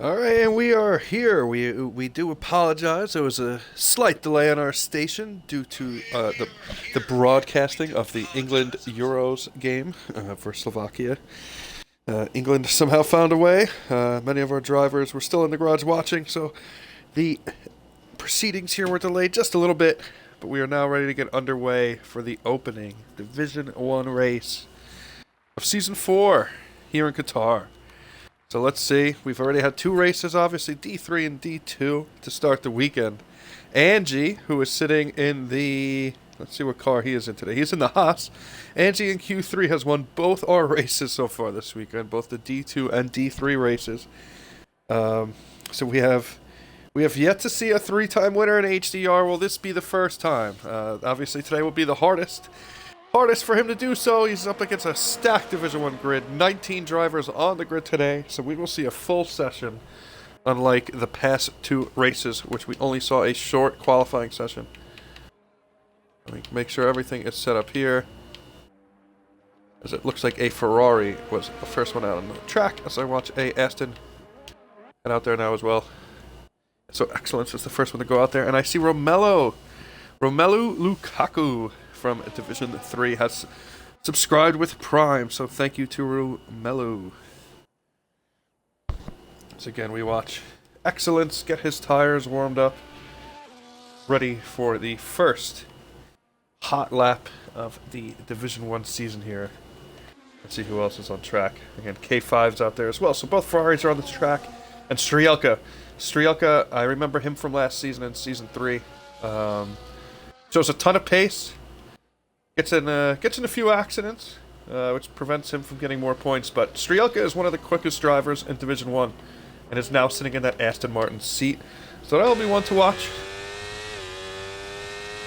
All right, and we are here. We do apologize. There was a slight delay on our station due to the broadcasting of the England Euros game for Slovakia. England somehow found a way. Many of our drivers were still in the garage watching, so the proceedings here were delayed just a little bit. But we are now ready to get underway for the opening Division 1 race of Season 4 here in Qatar. So let's see. We've already had two races, obviously, D3 and D2 to start the weekend. Angie, who is sitting in the... Let's see what car he is in today. He's in the Haas. Angie in Q3 has won both our races so far this weekend, both the D2 and D3 races. So we have yet to see a three-time winner in HDR. Will this be the first time? Obviously, today will be the hardest for him to do so. He's up against a stacked Division 1 grid. 19 drivers on the grid today, so we will see a full session, unlike the past two races, which we only saw a short qualifying session. Let me make sure everything is set up here, as it looks like a Ferrari was the first one out on the track, as I watch a Aston head out there now as well. So Excellence is the first one to go out there, and I see Romelu Lukaku from Division 3 has subscribed with Prime, so thank you to Romelu. So again, we watch Excellence get his tires warmed up, ready for the first hot lap of the Division 1 season here. Let's see who else is on track. Again, K5's out there as well, so both Ferraris are on the track. And Strielka, I remember him from last season in Season 3. Shows a ton of pace. Gets in a few accidents, which prevents him from getting more points. But Strielka is one of the quickest drivers in Division 1, and is now sitting in that Aston Martin seat. So that'll be one to watch.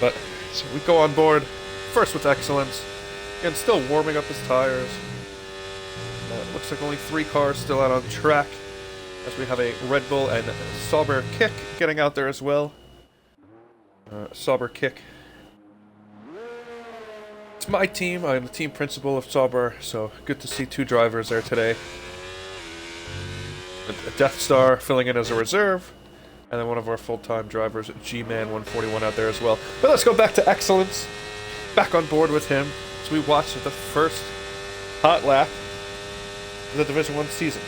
But so we go on board first with Excellence. Again, still warming up his tires. Looks like only 3 cars still out on track, as we have a Red Bull and Sauber Kick getting out there as well. Sauber Kick. It's my team. I'm the team principal of Sauber, so good to see 2 drivers there today. A Death Star filling in as a reserve, and then one of our full-time drivers, G-Man 141 out there as well. But let's go back to Excellence. Back on board with him as we watch the first hot lap of the Division 1 season.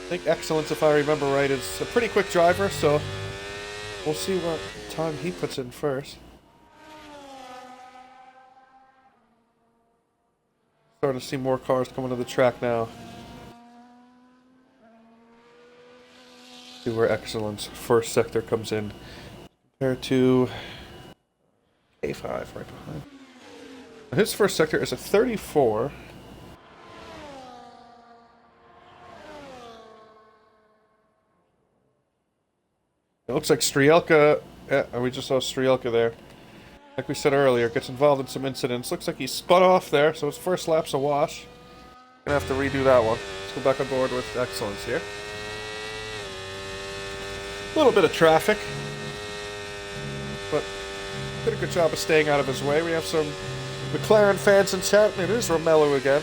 I think Excellence, if I remember right, is a pretty quick driver, so we'll see what time he puts in first. Starting to see more cars coming to the track now. See where Excellence first sector comes in compared to K5 right behind. His first sector is a 34. It looks like Strielka, we just saw Strielka there. Like we said earlier, gets involved in some incidents. Looks like he spun off there, so his first lap's a wash. Gonna have to redo that one. Let's go back on board with Excellence here. A little bit of traffic, but did a good job of staying out of his way. We have some McLaren fans in chat, and it is Romelu again.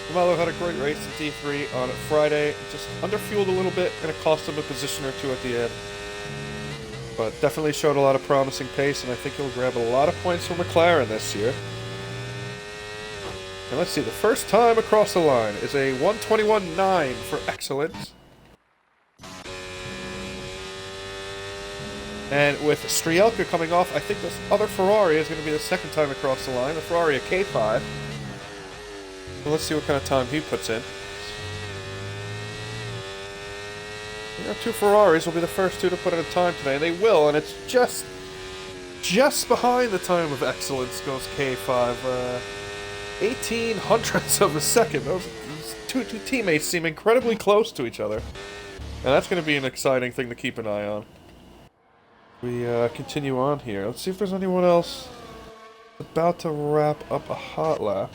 Romelu had a great race in D3 on Friday, just underfueled a little bit, and it cost him a position or two at the end. But definitely showed a lot of promising pace, and I think he'll grab a lot of points from McLaren this year. And let's see, the first time across the line is a 121.9 for Excellence. And with Strielka coming off, I think this other Ferrari is going to be the second time across the line, the Ferrari at K5. So let's see what kind of time he puts in. Our 2 Ferraris will be the first 2 to put in a time today, and they will, and it's just behind the time of Excellence goes K5. 18 hundredths of a second. Those two teammates seem incredibly close to each other, and that's going to be an exciting thing to keep an eye on. We continue on here. Let's see if there's anyone else about to wrap up a hot lap.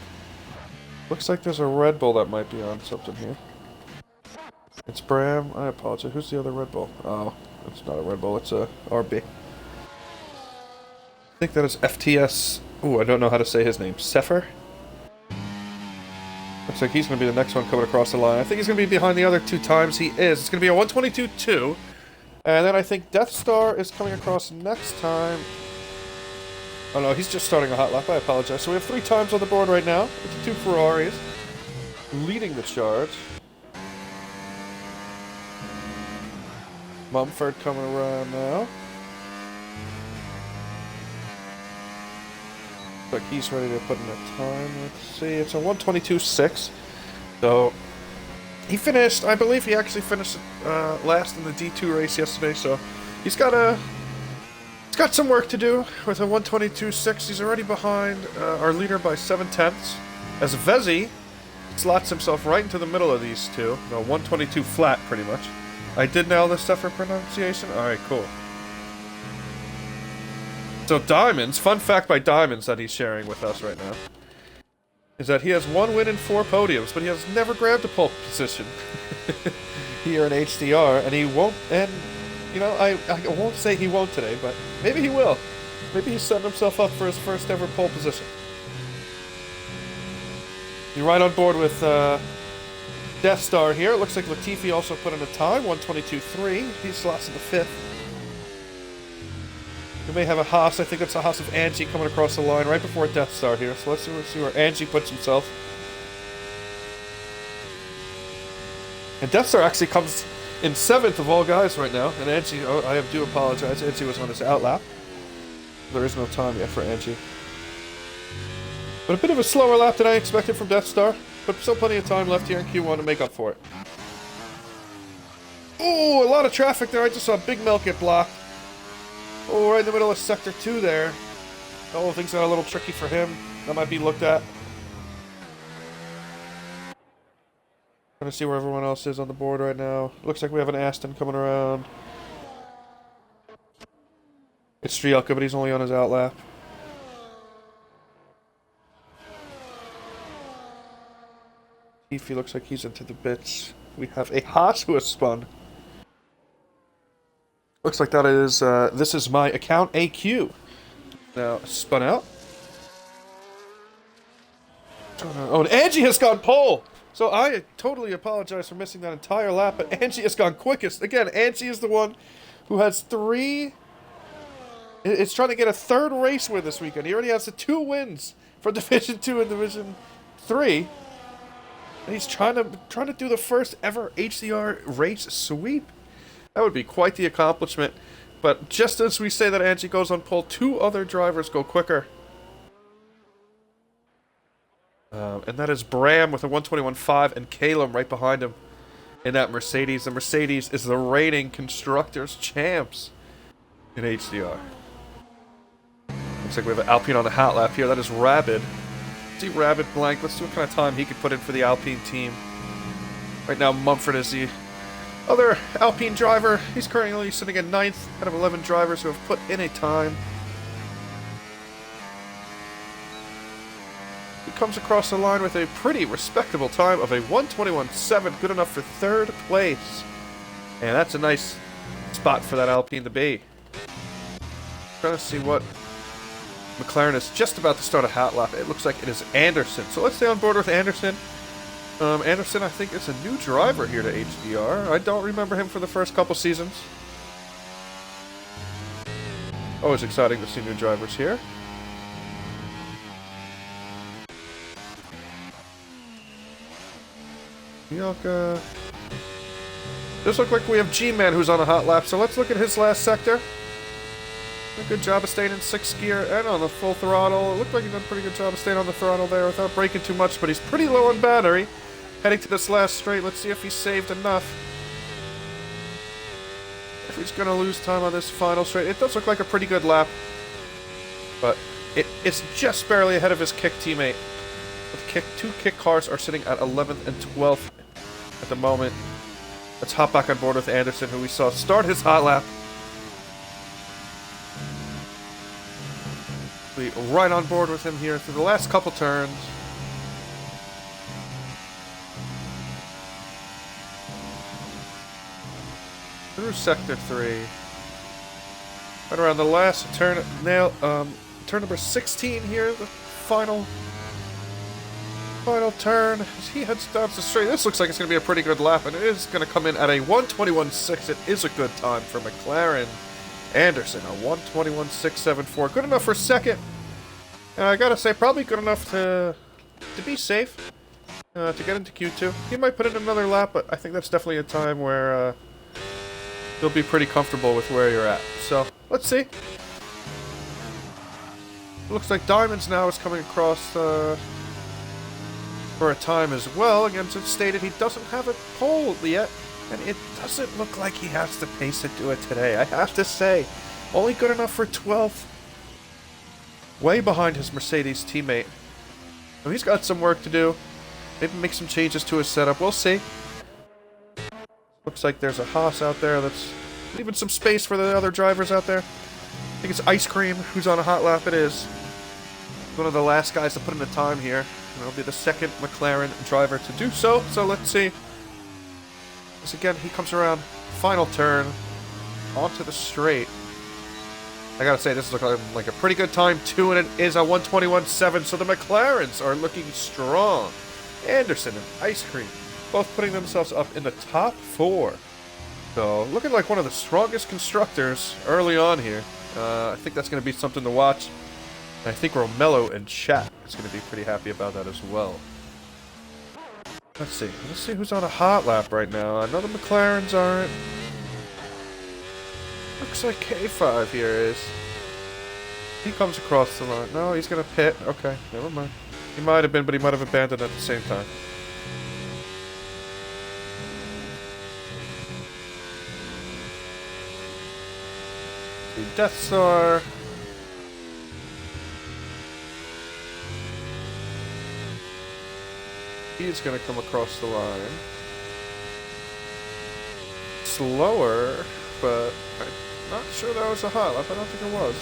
Looks like there's a Red Bull that might be on something here. It's Bram. I apologize. Who's the other Red Bull? Oh, it's not a Red Bull. It's a RB. I think that is FTS. Ooh, I don't know how to say his name. Sefer? Looks like he's going to be the next one coming across the line. I think he's going to be behind the other 2 times. He is. It's going to be a 122.2. And then I think Death Star is coming across next time. Oh no, he's just starting a hot lap. I apologize. So we have 3 times on the board right now. It's 2 Ferraris leading the charge. Mumford coming around now. Looks like he's ready to put in a time. Let's see. It's a 122.6. So he finished. I believe he actually finished last in the D2 race yesterday. So he's got some work to do with a 122.6. He's already behind our leader by 7/10. As Vezi slots himself right into the middle of these two. No, 122 flat, pretty much. I did nail this stuff for pronunciation. All right, cool. So Diamonds, fun fact by Diamonds that he's sharing with us right now, is that he has 1 win and 4 podiums, but he has never grabbed a pole position here in HDR, and he won't. And you know, I won't say he won't today, but maybe he will. Maybe he's setting himself up for his first ever pole position. You're right on board with Death Star here. It looks like Latifi also put in a time, 122.3. He slots in the 5th. We may have a Haas. I think it's a Haas of Angie coming across the line right before Death Star here. So let's see where Angie puts himself. And Death Star actually comes in 7th of all guys right now. And Angie, oh, I do apologize. Angie was on his outlap. There is no time yet for Angie. But a bit of a slower lap than I expected from Death Star. But still plenty of time left here in Q1 to make up for it. Oh, a lot of traffic there. I just saw Big Milk get blocked. Oh, right in the middle of Sector 2 there. Oh, things got a little tricky for him. That might be looked at. Trying to see where everyone else is on the board right now. Looks like we have an Aston coming around. It's Strielka, but he's only on his outlap. He looks like he's into the bits. We have a Haas who has spun. Looks like that is, this is my account AQ. Now, spun out. Oh, and Angie has gone pole! So I totally apologize for missing that entire lap, but Angie has gone quickest. Again, Angie is the one who has 3... It's trying to get a 3rd race win this weekend. He already has the 2 wins for Division 2 and Division 3. And he's trying to do the first ever HDR race sweep. That would be quite the accomplishment. But just as we say that Angie goes on pole, 2 other drivers go quicker. And that is Bram with a 121.5 and Calum right behind him in that Mercedes. The Mercedes is the reigning Constructors champs in HDR. Looks like we have an Alpine on the hot lap here. That is Rabid. Let's see Rabid blank. Let's see what kind of time he could put in for the Alpine team. Right now, Mumford is the other Alpine driver. He's currently sitting at 9th out of 11 drivers who have put in a time. He comes across the line with a pretty respectable time of a 121.7, good enough for 3rd place. And that's a nice spot for that Alpine to be. Trying to see what McLaren is just about to start a hot lap. It looks like it is Anderson. So let's stay on board with Anderson. Anderson, I think, is a new driver here to HDR. I don't remember him for the first couple seasons. Always exciting to see new drivers here. Bianca. This looks like we have G-Man who's on a hot lap, so let's look at his last sector. A good job of staying in 6th gear and on the full throttle. It looked like he did a pretty good job of staying on the throttle there without breaking too much, but he's pretty low on battery. Heading to this last straight, let's see if he saved enough. If he's going to lose time on this final straight. It does look like a pretty good lap, but it's just barely ahead of his kick teammate. The 2 kick cars are sitting at 11th and 12th at the moment. Let's hop back on board with Anderson, who we saw start his hot lap. We right on board with him here through the last couple turns. Through Sector 3. Right around the last turn, now, turn number 16 here, the final Final turn as he heads down the straight. This looks like it's going to be a pretty good lap, and it is going to come in at a 1:21.6. It is a good time for McLaren. Anderson, a 1:21.674. Good enough for second. And I gotta say, probably good enough to be safe, to get into Q2. He might put in another lap, but I think that's definitely a time where you'll be pretty comfortable with where you're at. So, let's see. Looks like Diamonds now is coming across for a time as well. Again, as stated, he doesn't have a pole yet, and it doesn't look like he has the pace to do it today. I have to say, only good enough for 12th. Way behind his Mercedes teammate. So he's got some work to do. Maybe make some changes to his setup. We'll see. Looks like there's a Haas out there that's leaving some space for the other drivers out there. I think it's Ice Cream who's on a hot lap. It is. One of the last guys to put in the time here. And it'll be the second McLaren driver to do so. So let's see. As again, he comes around. Final turn. Onto the straight. I gotta say, this looks like a pretty good time too, and it is a 1:21.7, so the McLarens are looking strong. Anderson and Ice Cream both putting themselves up in the top 4. So, looking like one of the strongest constructors early on here. I think that's going to be something to watch. And I think Romello and chat is going to be pretty happy about that as well. Let's see who's on a hot lap right now. I know the McLarens aren't. Looks like K5 here is. He comes across the line. No, he's gonna pit. Okay, never mind. He might have been, but he might have abandoned at the same time. The Death Star. He's gonna come across the line. Slower, but I'm not sure that was a hot lap. I don't think it was.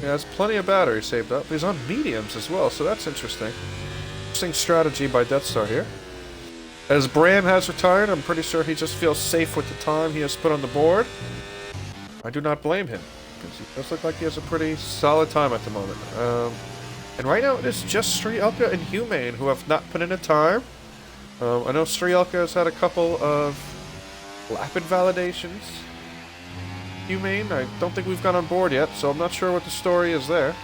He has plenty of battery saved up. He's on mediums as well, so that's interesting. Interesting strategy by Death Star here. As Bram has retired, I'm pretty sure he just feels safe with the time he has put on the board. I do not blame him, because he does look like he has a pretty solid time at the moment. And right now it is just Strielka and Humane who have not put in a time. I know Strielka has had a couple of lap invalidations. Humane, I don't think we've got on board yet, so I'm not sure what the story is there.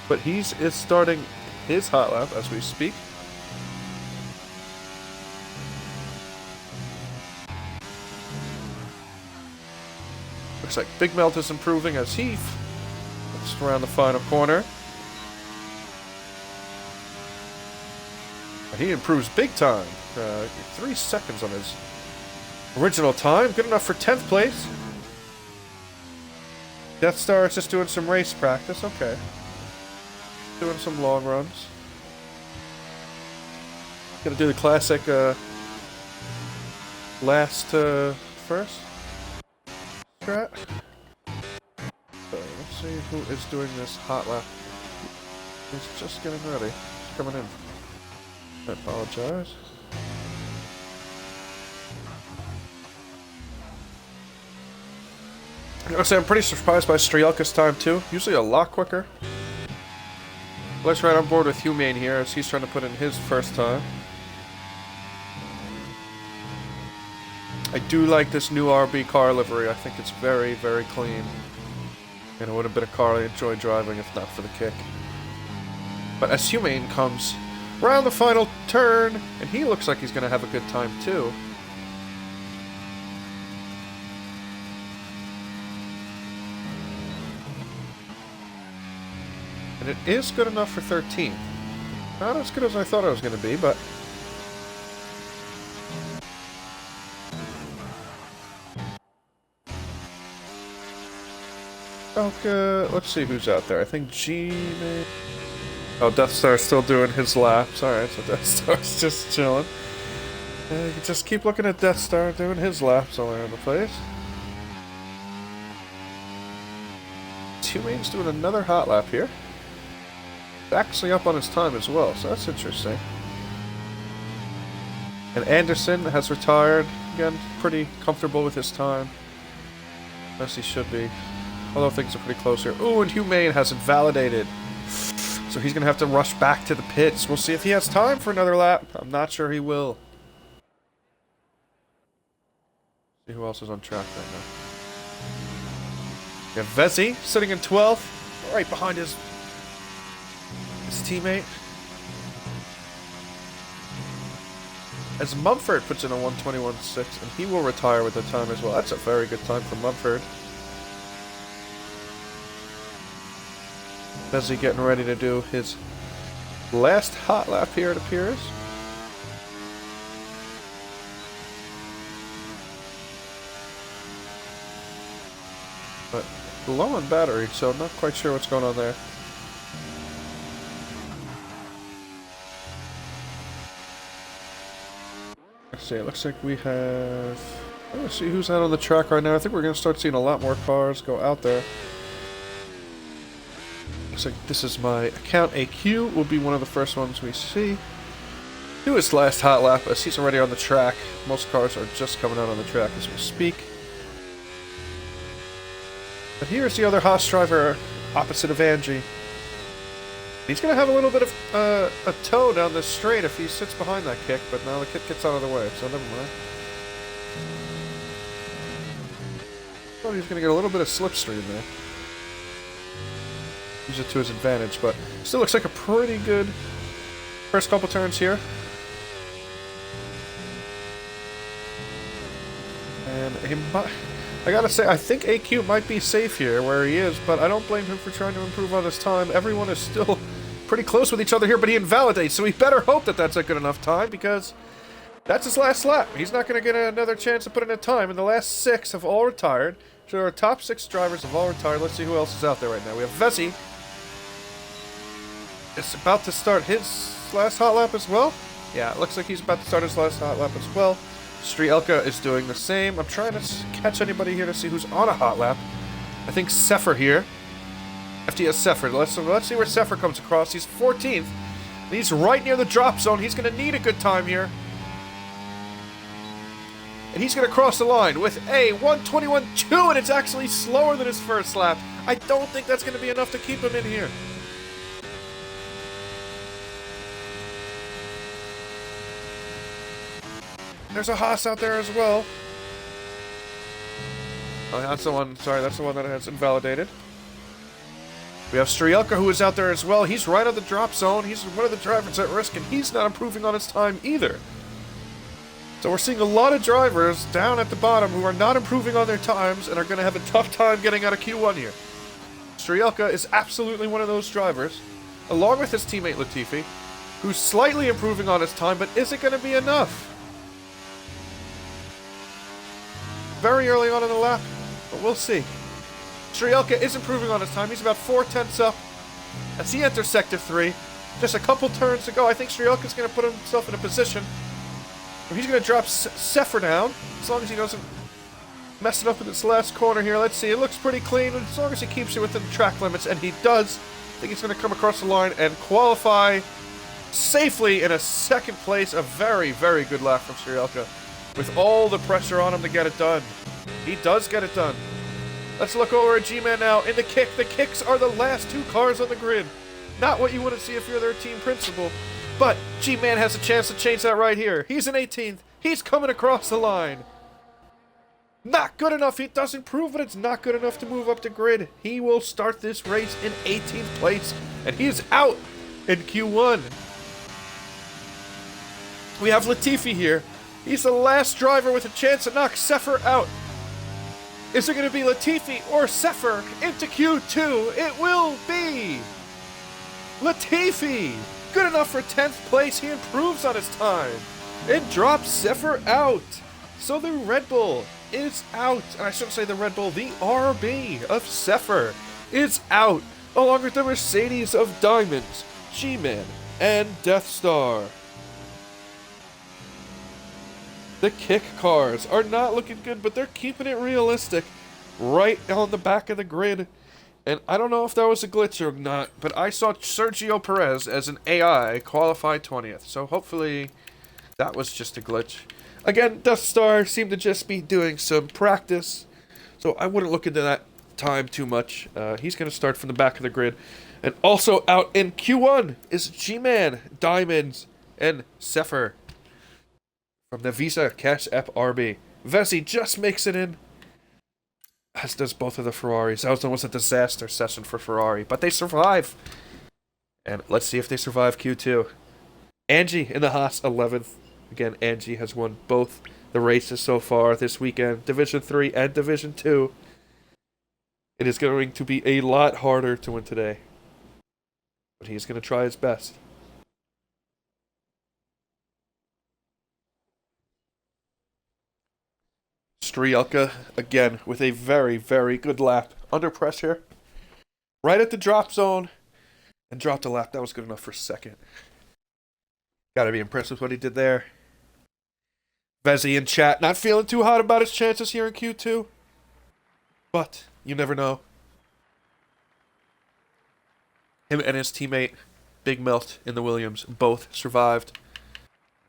But is starting his hot lap as we speak. Looks like Big Melt is improving as he looks around the final corner. And he improves big time. 3 seconds on his original time. Good enough for 10th place. Death Star is just doing some race practice. Okay. Doing some long runs. Gonna do the classic last first strat. So let's see who is doing this hot lap. He's just getting ready. He's coming in. I apologize. I gotta say, I'm pretty surprised by Strielka's time too. Usually a lot quicker. Let's right on board with Humane here as he's trying to put in his first time. I do like this new RB car livery. I think it's very, very clean. And it would have been a car I enjoyed driving if not for the kick. But as Humane comes around the final turn, and he looks like he's going to have a good time too. And it is good enough for 13th. Not as good as I thought it was going to be, but... Okay, let's see who's out there. I think G-Man... Oh, Death Star's still doing his laps. Alright, so Death Star's just chilling. You can just keep looking at Death Star doing his laps all around the place. Humane's doing another hot lap here. Actually up on his time as well, so that's interesting. And Anderson has retired. Again, pretty comfortable with his time. As he should be. Although things are pretty close here. Ooh, and Humane has invalidated. So he's going to have to rush back to the pits. We'll see if he has time for another lap. I'm not sure he will. See who else is on track right now. We have Vesey sitting in 12th, right behind his teammate. As Mumford puts in a 1:21.6, and he will retire with the time as well. That's a very good time for Mumford. Vesey getting ready to do his last hot lap here, it appears. But low on battery, so I'm not quite sure what's going on there. Let's see, it looks like we have... Let's see who's out on the track right now. I think we're going to start seeing a lot more cars go out there. Looks like this is my account. AQ will be one of the first ones we see. Do his last hot lap as he's already on the track. Most cars are just coming out on the track as we speak. But here's the other Haas driver opposite of Angie. He's going to have a little bit of a toe down this straight if he sits behind that kick, but now the kick gets out of the way, so never mind. Thought he was going to get a little bit of slipstream there. Use it to his advantage, but still looks like a pretty good first couple turns here. And he might... I gotta say, I think AQ might be safe here where he is, but I don't blame him for trying to improve on his time. Everyone is still pretty close with each other here, but he invalidates, so he better hope that that's a good enough time, because that's his last lap. He's not going to get another chance to put in a time, and the last 6 have all retired. So our top 6 drivers have all retired. Let's see who else is out there right now. We have Vesey. Is about to start his last hot lap as well. Yeah, it looks like he's about to start his last hot lap as well. Strielka is doing the same. I'm trying to catch anybody here to see who's on a hot lap. I think Seffer here. FTS Seffer. Let's see where Seffer comes across. He's 14th. He's right near the drop zone. He's going to need a good time here. And he's going to cross the line with a 1:21.2, and it's actually slower than his first lap. I don't think that's going to be enough to keep him in here. There's a Haas out there as well. Oh, that's the one. Sorry, that's the one that has invalidated. We have Strielka, who is out there as well. He's right on the drop zone. He's one of the drivers at risk, and he's not improving on his time either. So we're seeing a lot of drivers down at the bottom who are not improving on their times and are going to have a tough time getting out of Q1 here. Strielka is absolutely one of those drivers, along with his teammate Latifi, who's slightly improving on his time, but is it going to be enough? Very early on in the lap, but we'll see. Strielka is improving on his time. He's about 4/10 up as he enters Sector 3. Just a couple turns to go. I think Strielka's going to put himself in a position where he's going to drop Seffer down, as long as he doesn't mess it up in this last corner here. Let's see. It looks pretty clean, as long as he keeps it within the track limits, and he does. I think he's going to come across the line and qualify safely in a second place. A very, very good lap from Strielka, with all the pressure on him to get it done. He does get it done. Let's look over at G-Man now in the kick. The kicks are the last 2 cars on the grid. Not what you want to see if you're their team principal, but G-Man has a chance to change that right here. He's in 18th. He's coming across the line. Not good enough. He does improve, but it's not good enough to move up the grid. He will start this race in 18th place, and he is out in Q1. We have Latifi here. He's the last driver with a chance to knock Seffer out. Is it going to be Latifi or Seffer into Q2? It will be Latifi. Good enough for 10th place. He improves on his time. It drops Seffer out. So the Red Bull is out. And I shouldn't say the Red Bull. The RB of Seffer is out, along with the Mercedes of Diamonds, G-Man, and Death Star. The kick cars are not looking good, but they're keeping it realistic right on the back of the grid. And I don't know if that was a glitch or not, but I saw Sergio Perez as an AI qualify 20th. So hopefully that was just a glitch. Again, Death Star seemed to just be doing some practice, so I wouldn't look into that time too much. He's going to start from the back of the grid. And also out in Q1 is G-Man, Diamonds, and Zephyr from the Visa Cash App RB. Vessi just makes it in, as does both of the Ferraris. That was almost a disaster session for Ferrari, but they survive. And let's see if they survive Q2. Angie in the Haas 11th. Again, Angie has won both the races so far this weekend, Division 3 and Division 2. It is going to be a lot harder to win today, but he's going to try his best. Strielka, again, with a very, very good lap. Under pressure. Right at the drop zone. And dropped a lap. That was good enough for second. Gotta be impressed with what he did there. Vessi in chat, not feeling too hot about his chances here in Q2. But, you never know. Him and his teammate, Big Melt in the Williams, both survived.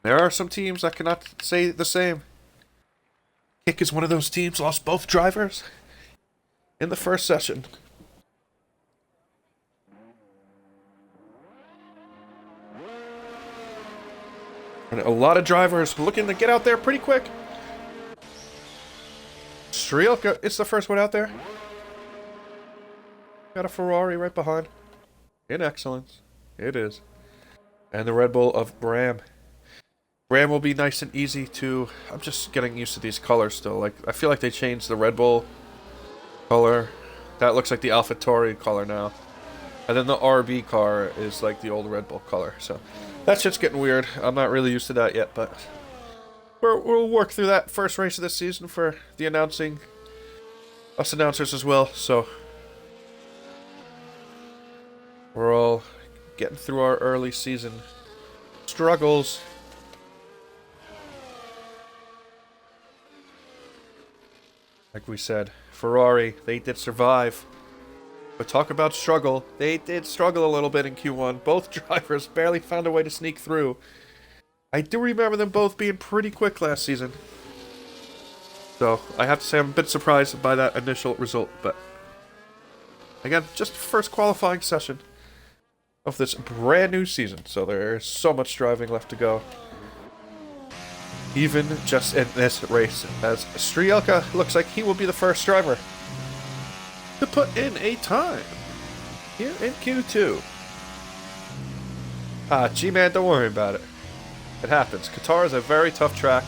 There are some teams that cannot say the same. Kick is one of those teams, lost both drivers in the first session. And a lot of drivers looking to get out there pretty quick. Strielka is the first one out there. Got a Ferrari right behind. In excellence. It is. And the Red Bull of Bram. Bram will be nice and easy to... I'm just getting used to these colors still. Like, I feel like they changed the Red Bull color. That looks like the AlphaTauri color now. And then the RB car is like the old Red Bull color. So that shit's getting weird. I'm not really used to that yet, but we'll work through that first race of this season for the announcing. Us announcers as well, so we're all getting through our early season struggles. Like we said, Ferrari, they did survive. But talk about struggle. They did struggle a little bit in Q1. Both drivers barely found a way to sneak through. I do remember them both being pretty quick last season. So, I have to say I'm a bit surprised by that initial result. But, again, just first qualifying session of this brand new season. So there's so much driving left to go. Even just in this race, as Strielka looks like he will be the first driver to put in a time here in Q2. G-Man, don't worry about it. It happens. Qatar is a very tough track,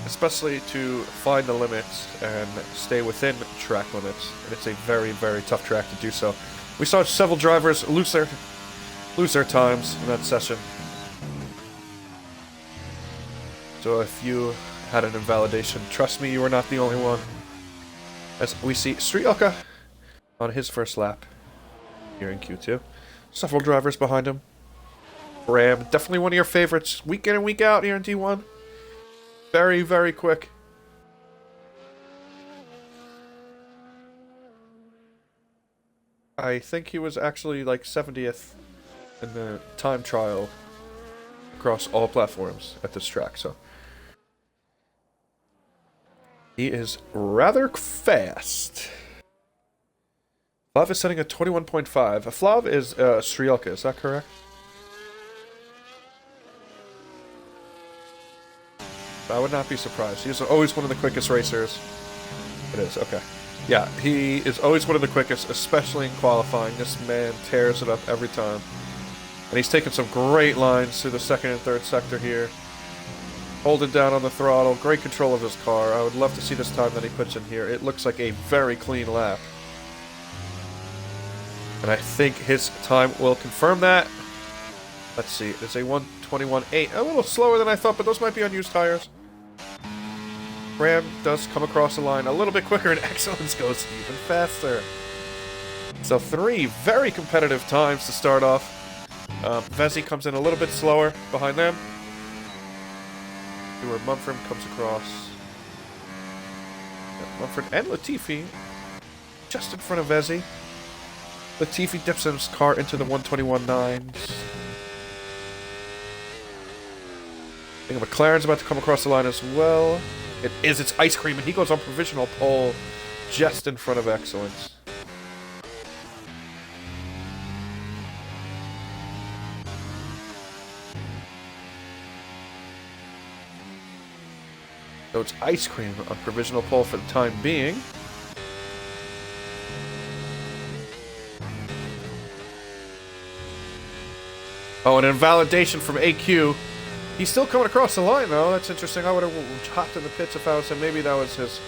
especially to find the limits and stay within track limits. And it's a very, very tough track to do so. We saw several drivers lose their times in that session. So if you had an invalidation, trust me, you were not the only one. As we see Strielka on his first lap here in Q2. Several drivers behind him. Bram, definitely one of your favorites week in and week out here in T1. Very, very quick. I think he was actually like 70th in the time trial across all platforms at this track, so he is rather fast. Flav is setting a 21.5. Flav is Strielka, is that correct? I would not be surprised. He's always one of the quickest racers. It is, okay. Yeah, he is always one of the quickest, especially in qualifying. This man tears it up every time. And he's taking some great lines through the second and third sector here. Holding down on the throttle, great control of his car. I would love to see this time that he puts in here. It looks like a very clean lap. And I think his time will confirm that. Let's see, it's a 1:21.8. A little slower than I thought, but those might be unused tires. Bram does come across the line a little bit quicker, and Excellence goes even faster. So 3 very competitive times to start off. Vessi comes in a little bit slower behind them. Where Mumford comes across. Mumford and Latifi just in front of Vessi. Latifi dips his car into the 1:21.9s. I think a McLaren's about to come across the line as well. It is, it's Ice Cream, and he goes on provisional pole just in front of Excellence. So it's ice cream on provisional pole for the time being. Oh, an invalidation from AQ. He's still coming across the line, though. That's interesting. I would have hopped in the pits if I was him. Maybe that was his...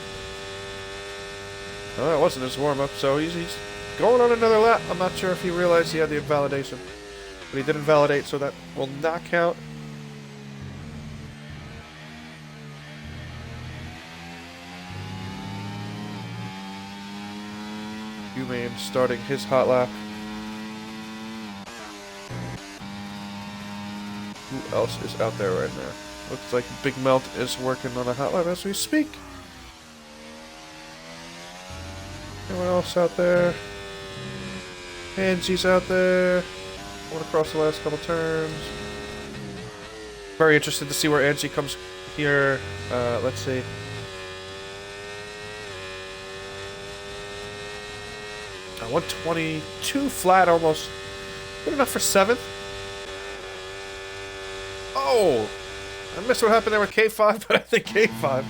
No, that wasn't his warm-up, so he's going on another lap. I'm not sure if he realized he had the invalidation. But he did invalidate, so that will not count. Humane starting his hot lap. Who else is out there right now? Looks like Big Melt is working on a hot lap as we speak. Anyone else out there? Angie's out there. Went across the last couple turns. Very interested to see where Angie comes here. Let's see. 122 flat almost. Good enough for 7th. Oh! I missed what happened there with K5, but I think K5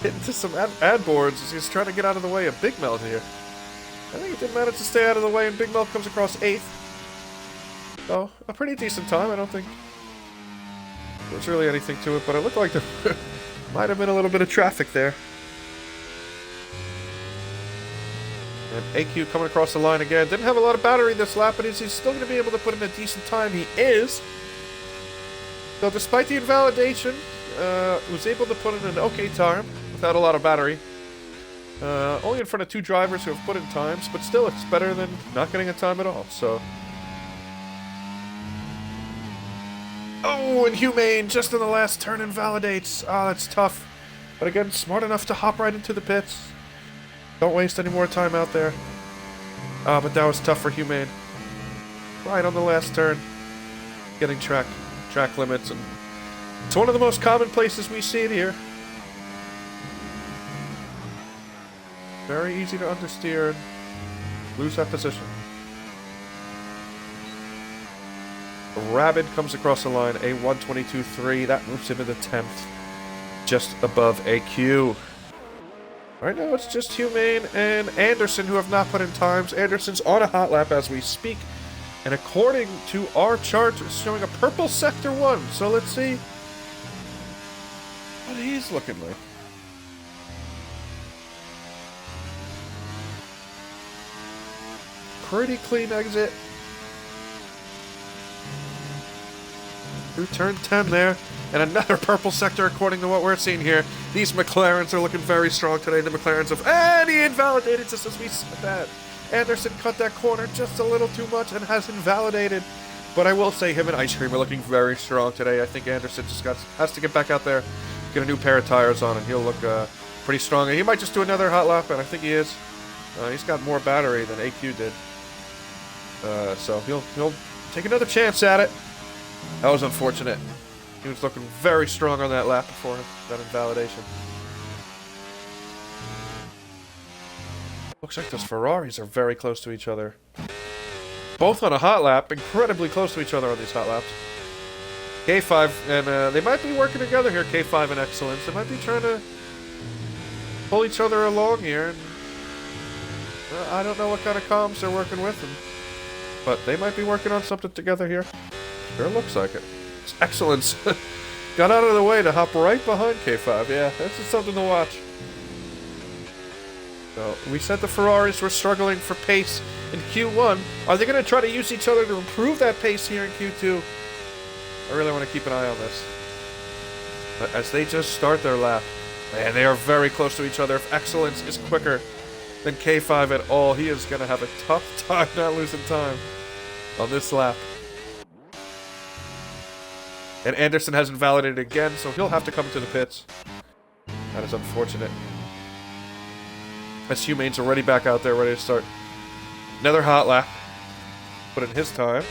hit into some ad boards as he's trying to get out of the way of Big Melt here. I think he did manage to stay out of the way, and Big Melt comes across 8th. So, a pretty decent time. I don't think there's really anything to it, but it looked like there might have been a little bit of traffic there. And AQ coming across the line again. Didn't have a lot of battery this lap, but he's still going to be able to put in a decent time. He is. So despite the invalidation, was able to put in an okay time without a lot of battery. Only in front of 2 drivers who have put in times, but still it's better than not getting a time at all. So. Oh, and Humane just in the last turn invalidates. Ah, that's tough. But again, smart enough to hop right into the pits. Don't waste any more time out there. Ah, but that was tough for Humane. Right on the last turn. Getting track limits, and it's one of the most common places we see it here. Very easy to understeer and lose that position. Rabid comes across the line, a 122.3. That moves him into 10th, just above AQ. Right now it's just Humane and Anderson who have not put in times. Anderson's on a hot lap as we speak. And according to our chart, it's showing a purple sector 1. So let's see what he's looking like. Pretty clean exit. Through turn 10 there. And another purple sector according to what we're seeing here. These McLarens are looking very strong today. The McLarens have... And he invalidated just as we said that. Anderson cut that corner just a little too much and has invalidated. But I will say him and Ice Cream are looking very strong today. I think Anderson just has to get back out there, get a new pair of tires on, and he'll look pretty strong. And he might just do another hot lap, and I think he is. He's got more battery than AQ did. So he'll take another chance at it. That was unfortunate. He was looking very strong on that lap before that invalidation. Looks like those Ferraris are very close to each other. Both on a hot lap, incredibly close to each other on these hot laps. K5, and they might be working together here, K5 and Excellence. They might be trying to pull each other along here. And, I don't know what kind of comms they're working with, but they might be working on something together here. Sure looks like it. It's Excellence. Got out of the way to hop right behind K5. Yeah, this is something to watch. So, we said the Ferraris were struggling for pace in Q1. Are they going to try to use each other to improve that pace here in Q2? I really want to keep an eye on this. But as they just start their lap, man, they are very close to each other. If Excellence is quicker than K5 at all, he is going to have a tough time not losing time on this lap. And Anderson has invalidated again, so he'll have to come to the pits. That is unfortunate. As Humane's already back out there, ready to start another hot lap. Put in his time.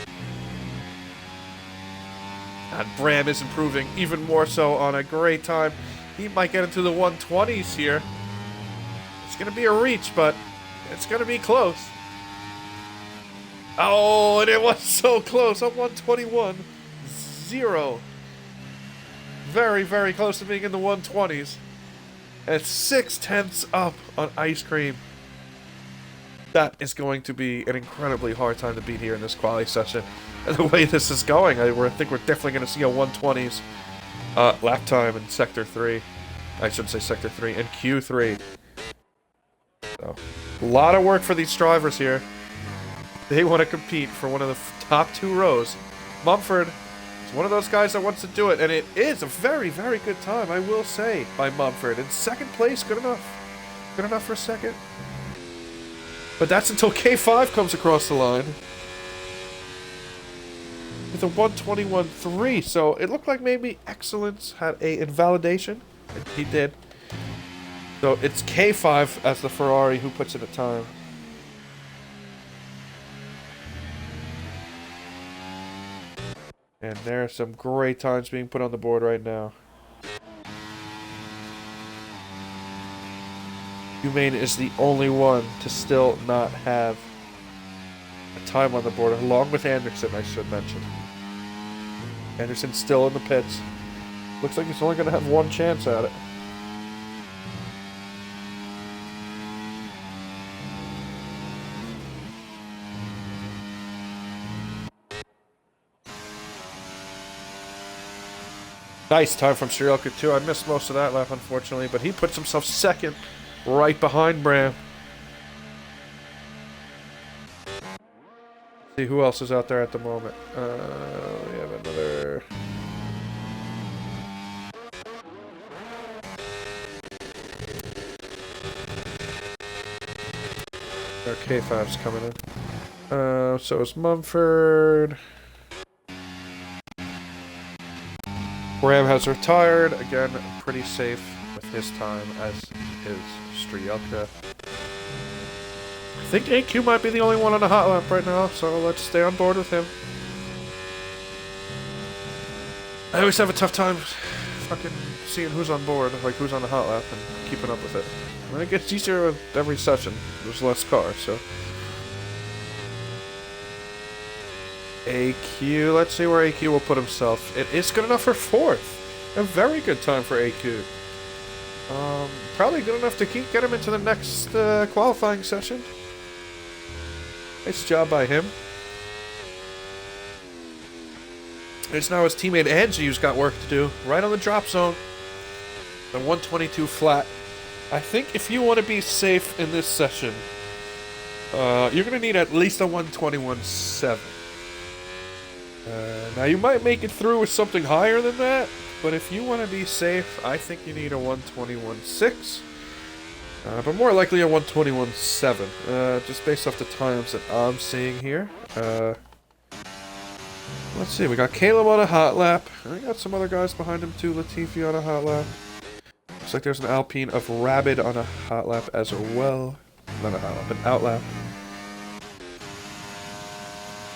And Bram is improving even more so on a great time. He might get into the 120s here. It's going to be a reach, but it's going to be close. Oh, and it was so close. A 121.0. Very, very close to being in the 120s. and 6/10 up on ice cream. That is going to be an incredibly hard time to beat here in this quali session. And the way this is going, I think we're definitely going to see a 120s lap time in Sector 3. I should say Sector 3 and Q3. So, a lot of work for these drivers here. They want to compete for one of the top 2 rows. Mumford is one of those guys that wants to do it, and it is a very, very good time, I will say, by Mumford. In second place, good enough. Good enough for second. But that's until K5 comes across the line. With a 121.3, so it looked like maybe Excellence had a invalidation. He did. So it's K5 as the Ferrari who puts in a time. And there are some great times being put on the board right now. Humane is the only one to still not have a time on the board, along with Anderson, I should mention. Anderson's still in the pits. Looks like he's only going to have one chance at it. Nice time from Strielka too. I missed most of that lap, unfortunately, but he puts himself second, right behind Bram. See who else is out there at the moment. We have another. Our K5's coming in. So is Mumford. Graham has retired. Again, pretty safe with his time, as is Strielka. I think AQ might be the only one on a hot lap right now, so let's stay on board with him. I always have a tough time fucking seeing who's on board, like who's on the hot lap, and keeping up with it. And it gets easier with every session. There's less cars, so. AQ, let's see where AQ will put himself. It is good enough for 4th. A very good time for AQ. Probably good enough to get him into the next qualifying session. Nice job by him. It's now his teammate Angie who's got work to do. Right on the drop zone. The 122 flat. I think if you want to be safe in this session, you're going to need at least a 121.7. Now you might make it through with something higher than that, but if you want to be safe, I think you need a 121.6. But more likely a 121.7, just based off the times that I'm seeing here. Let's see, we got Caleb on a hot lap. We got some other guys behind him too. Latifi on a hot lap. Looks like there's an Alpine of Rabid on a hot lap as well. Not a hot lap, an out lap.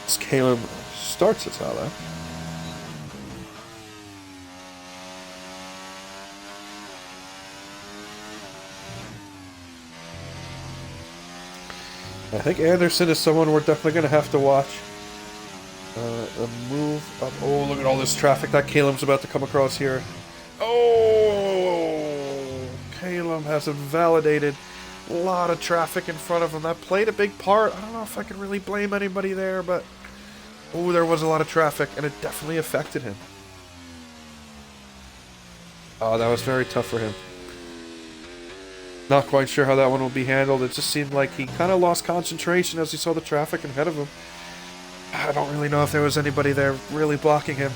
As Caleb starts his hot lap. I think Anderson is someone we're definitely going to have to watch. A move up. Oh, look at all this traffic that Caleb's about to come across here. Oh, Caleb has invalidated. A lot of traffic in front of him. That played a big part. I don't know if I can really blame anybody there, but oh, there was a lot of traffic, and it definitely affected him. Oh, that was very tough for him. Not quite sure how that one will be handled. It just seemed like he kind of lost concentration as he saw the traffic ahead of him. I don't really know if there was anybody there really blocking him.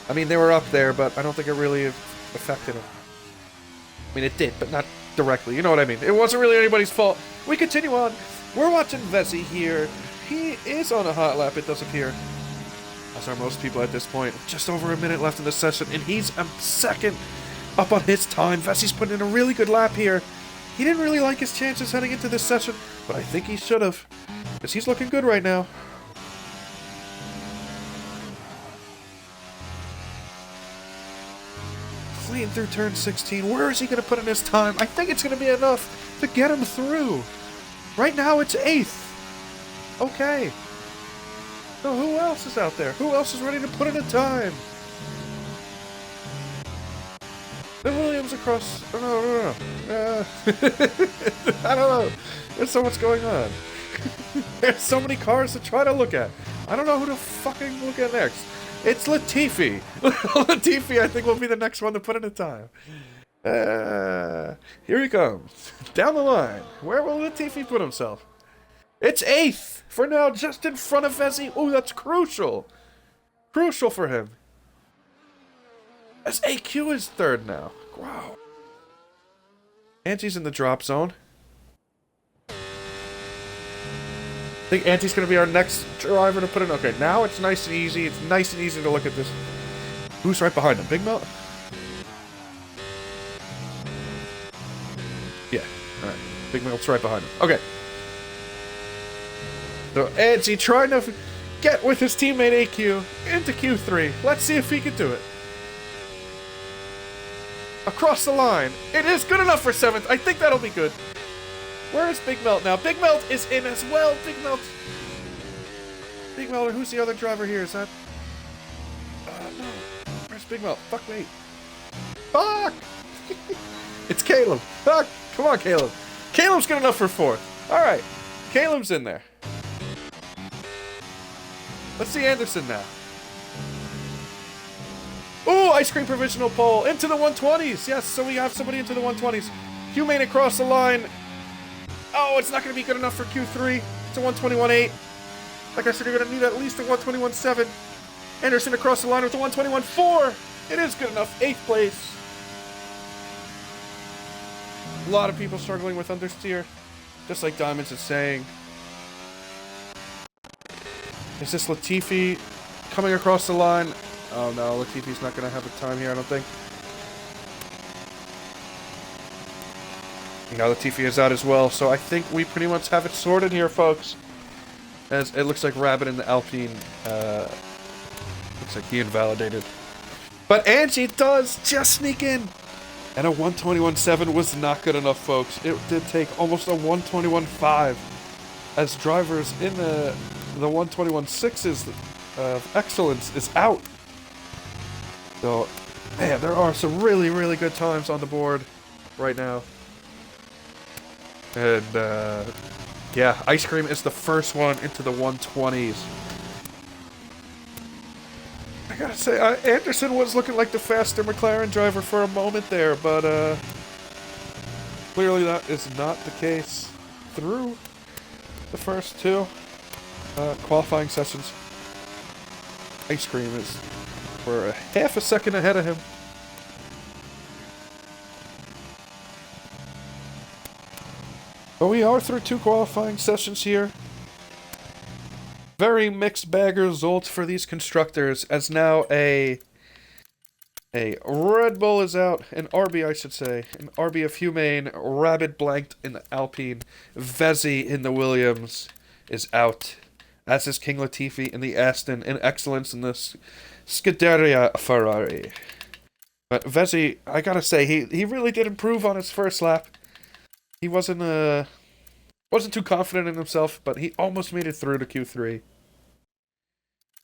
I mean, they were up there, but I don't think it really affected him. I mean, it did, but not directly. You know what I mean? It wasn't really anybody's fault. We continue on. We're watching Vesey here. He is on a hot lap, it does appear. As are most people at this point. Just over a minute left in the session, and he's a second up on his time. Vesey's putting in a really good lap here. He didn't really like his chances heading into this session, but I think he should have, because he's looking good right now. Clean through turn 16. Where is he going to put in his time? I think it's going to be enough to get him through. Right now it's 8th. Okay. So who else is out there? Who else is ready to put in a time? The Williams across... Oh, no. I don't know. There's so much going on. There's so many cars to try to look at. I don't know who to fucking look at next. It's Latifi. Latifi, I think, will be the next one to put in a time. Here he comes. Down the line. Where will Latifi put himself? It's 8th for now, just in front of Vesey. Ooh, that's crucial. Crucial for him. As AQ is 3rd now. Wow. Angie's in the drop zone. I think Angie's going to be our next driver to put in. Okay, now it's nice and easy. It's nice and easy to look at this. Who's right behind him? Big Melt? Yeah. Alright. Big Melt's right behind him. Okay. So Angie trying to get with his teammate AQ into Q3. Let's see if he can do it. Across the line. It is good enough for 7th. I think that'll be good. Where is Big Melt now? Big Melt is in as well. Big Melt. Big Melt, who's the other driver here? Is that... no. Where's Big Melt? Fuck me. Fuck! It's Caleb. Fuck! Come on, Caleb. Caleb's good enough for 4th. Alright. Caleb's in there. Let's see Anderson now. Ooh, ice cream provisional pole into the 120s. Yes, so we have somebody into the 120s. Humane across the line. Oh, it's not going to be good enough for Q3. It's a 121.8. Like I said, you're going to need at least a 121.7. Anderson across the line with a 121.4. It is good enough. 8th place. A lot of people struggling with understeer. Just like Diamonds is saying. Is this Latifi coming across the line? Oh no, Latifi's not going to have a time here, I don't think. Yeah, Latifi is out as well, so I think we pretty much have it sorted here, folks. As it looks like Rabbit in the Alpine, looks like he invalidated. But Angie does just sneak in! And a 121.7 was not good enough, folks. It did take almost a 121.5 as drivers in the 121.6s of excellence is out. So, man, there are some really, really good times on the board right now. And, yeah, Ice Cream is the first one into the 120s. I gotta say, Anderson was looking like the faster McLaren driver for a moment there, but, clearly that is not the case through the first 2 qualifying sessions. Ice Cream is... We're a half a second ahead of him. But we are through 2 qualifying sessions here. Very mixed bag results for these constructors, as now a Red Bull is out, an RB I should say, an RB of Humane, Rabbit blanked in the Alpine, Vesey in the Williams is out, as is King Latifi in the Aston, and Excellence in this Scuderia Ferrari. But Vesey, I gotta say, he really did improve on his first lap. He wasn't too confident in himself, but he almost made it through to Q3.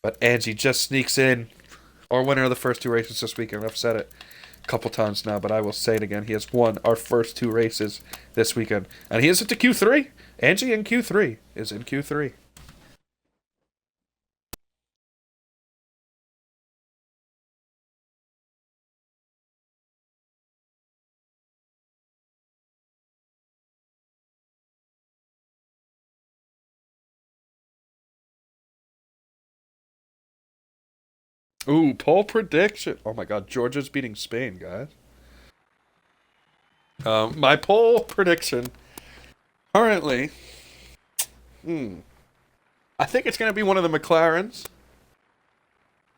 But Angie just sneaks in. Our winner of the first 2 races this weekend. I've said it a couple times now, but I will say it again. He has won our first 2 races this weekend. And he is into Q3. Angie in Q3 is in Q3. Ooh, pole prediction. Oh my god, Georgia's beating Spain, guys. My pole prediction. Currently. I think it's going to be one of the McLarens.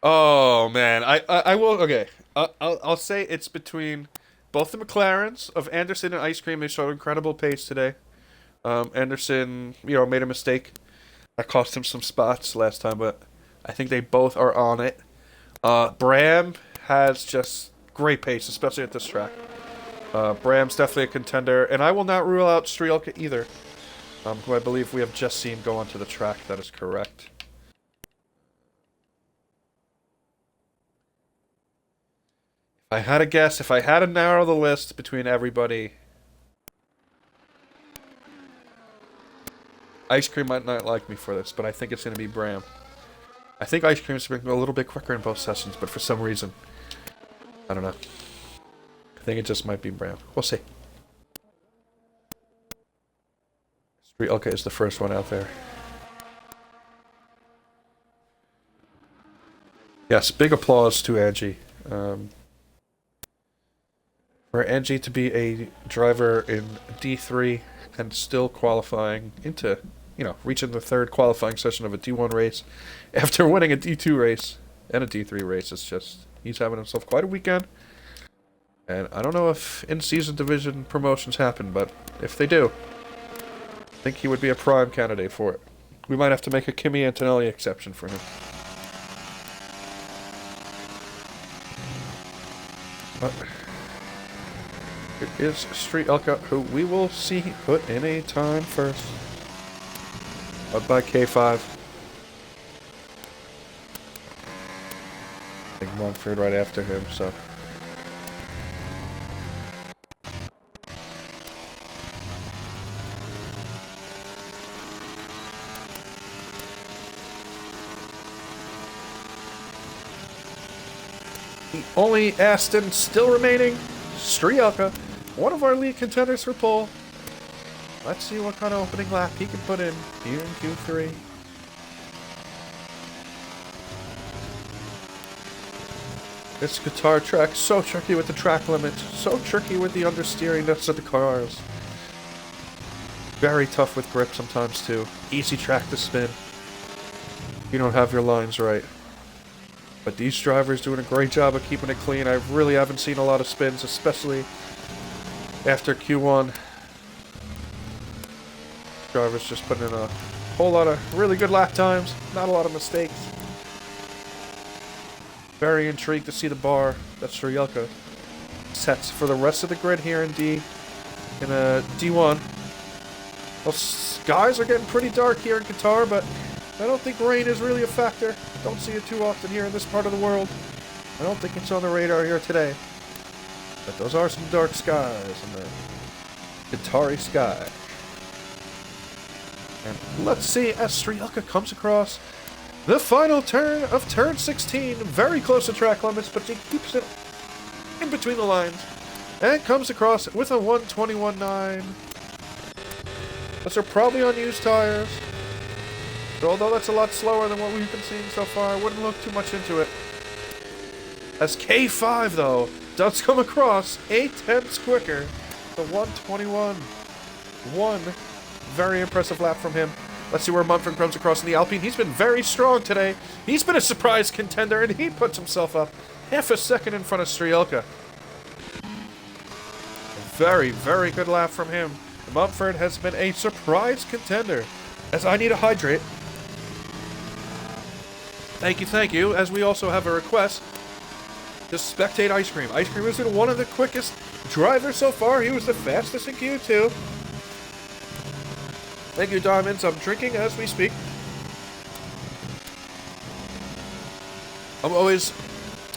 Oh, man. I will... Okay. I'll say it's between both the McLarens of Anderson and Ice Cream. They showed incredible pace today. Anderson, made a mistake. That cost him some spots last time, but I think they both are on it. Bram has just great pace, especially at this track. Bram's definitely a contender, and I will not rule out Strielka either, who I believe we have just seen go onto the track. That is correct. I had a guess. If I had to narrow the list between everybody, Ice Cream might not like me for this, but I think it's going to be Bram. I think Ice Cream's been a little bit quicker in both sessions, but for some reason, I don't know. I think it just might be Bram. We'll see. Street Ulka is the first one out there. Yes, big applause to Angie. For Angie to be a driver in D3 and still qualifying into, you know, reaching the third qualifying session of a D1 race after winning a D2 race and a D3 race. It's just, he's having himself quite a weekend. And I don't know if in-season division promotions happen, but if they do, I think he would be a prime candidate for it. We might have to make a Kimi Antonelli exception for him. But it is Street Elka, who we will see put in a time first. Up by K5. I think Montford right after him, so. The only Aston still remaining, Strielka, one of our lead contenders for pole. Let's see what kind of opening lap he can put in here in Q3. This Qatar track, so tricky with the track limit, so tricky with the understeeringness of the cars. Very tough with grip sometimes too. Easy track to spin. You don't have your lines right. But these drivers doing a great job of keeping it clean. I really haven't seen a lot of spins, especially after Q1. Drivers just putting in a whole lot of really good lap times, not a lot of mistakes. Very intrigued to see the bar that Strielka sets for the rest of the grid here in D1. Well, skies are getting pretty dark here in Qatar, but I don't think rain is really a factor. Don't see it too often here in this part of the world. I don't think it's on the radar here today. But those are some dark skies in the Qatari sky. And let's see as Strielka comes across the final turn of turn 16. Very close to track limits, but he keeps it in between the lines. And comes across with a 121.9. Those are probably unused tires. But although that's a lot slower than what we've been seeing so far, I wouldn't look too much into it. As K5, though, does come across 8/10ths quicker. The 121. One very impressive lap from him. Let's see where Mumford comes across in the Alpine. He's been very strong today. He's been a surprise contender, and he puts himself up half a second in front of Strielka. A very, very good lap from him. Mumford has been a surprise contender. As I need to hydrate. Thank you, as we also have a request to spectate Ice Cream. Ice Cream has been one of the quickest drivers so far. He was the fastest in Q2. Thank you, Diamonds. I'm drinking as we speak. I'm always,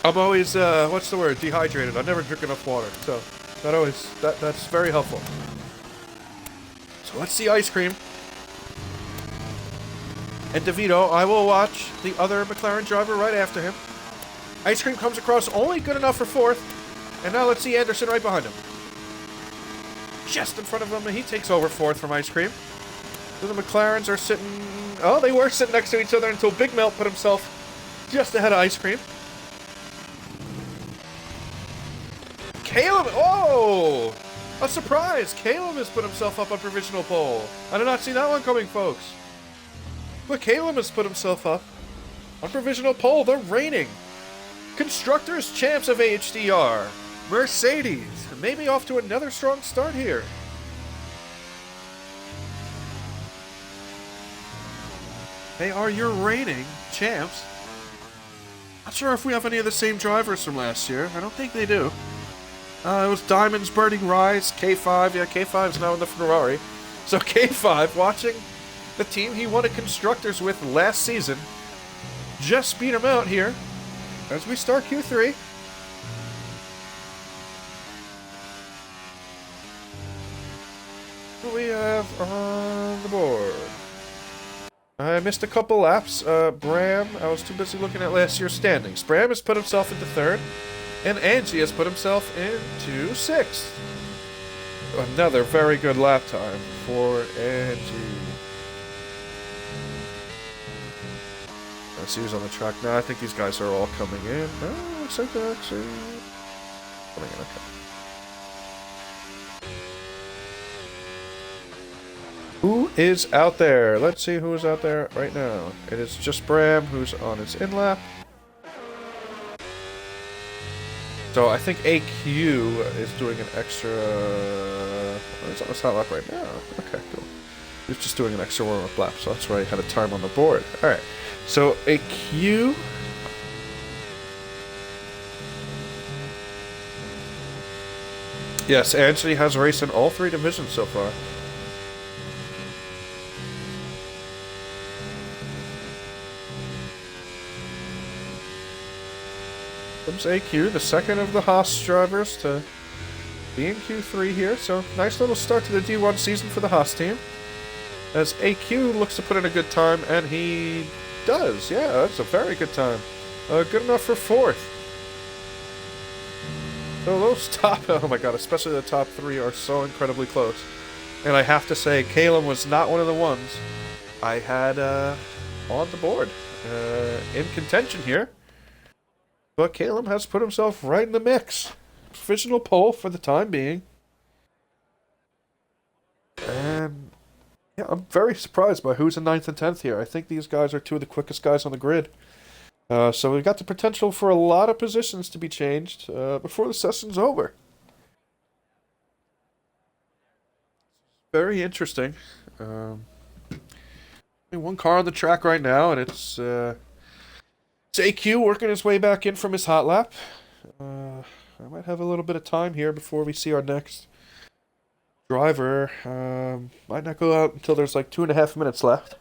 what's the word? Dehydrated. I never drink enough water, so that's very helpful. So let's see Ice Cream. And DeVito, I will watch the other McLaren driver right after him. Ice Cream comes across only good enough for fourth. And now let's see Anderson right behind him. Just in front of him, and he takes over fourth from Ice Cream. So the McLarens are sitting... Oh, they were sitting next to each other until Big Melt put himself just ahead of Ice Cream. Caleb... Oh! A surprise! Caleb has put himself up on provisional pole. I did not see that one coming, folks. But Caleb has put himself up on provisional pole. The reigning Constructors champs of HDR. Mercedes, maybe off to another strong start here. They are your reigning champs. Not sure if we have any of the same drivers from last year. I don't think they do. It was Diamond's Burning Rise, K5. Yeah, K5's now in the Ferrari. So K5, watching the team he won a Constructors with last season, just beat him out here as we start Q3. we have on the board? I missed a couple laps. Bram, I was too busy looking at last year's standings. Bram has put himself into third, and Angie has put himself into sixth. Another very good lap time for Angie. Let's see who's on the track now. I think these guys are all coming in. Oh, looks like they're actually coming in. Okay. Who is out there? Let's see who is out there right now. It is just Bram, who's on his in-lap. So I think AQ is doing an extra... he's on his hot lap right now. Okay, cool. He's just doing an extra warm-up lap, so that's why he had a time on the board. Alright, so AQ... Yes, Anthony has raced in all three divisions so far. Comes AQ, the second of the Haas drivers to be in Q3 here. So, nice little start to the D1 season for the Haas team. As AQ looks to put in a good time, and he does. Yeah, that's a very good time. Good enough for fourth. So those top, oh my god, especially the top three are so incredibly close. And I have to say, Caleb was not one of the ones I had on the board in contention here. But Caleb has put himself right in the mix. Provisional pole for the time being. And yeah, I'm very surprised by who's in 9th and 10th here. I think these guys are two of the quickest guys on the grid. So we've got the potential for a lot of positions to be changed before the session's over. Very interesting. One car on the track right now, and it's AQ working his way back in from his hot lap. I might have a little bit of time here before we see our next driver. Might not go out until there's like 2.5 minutes left.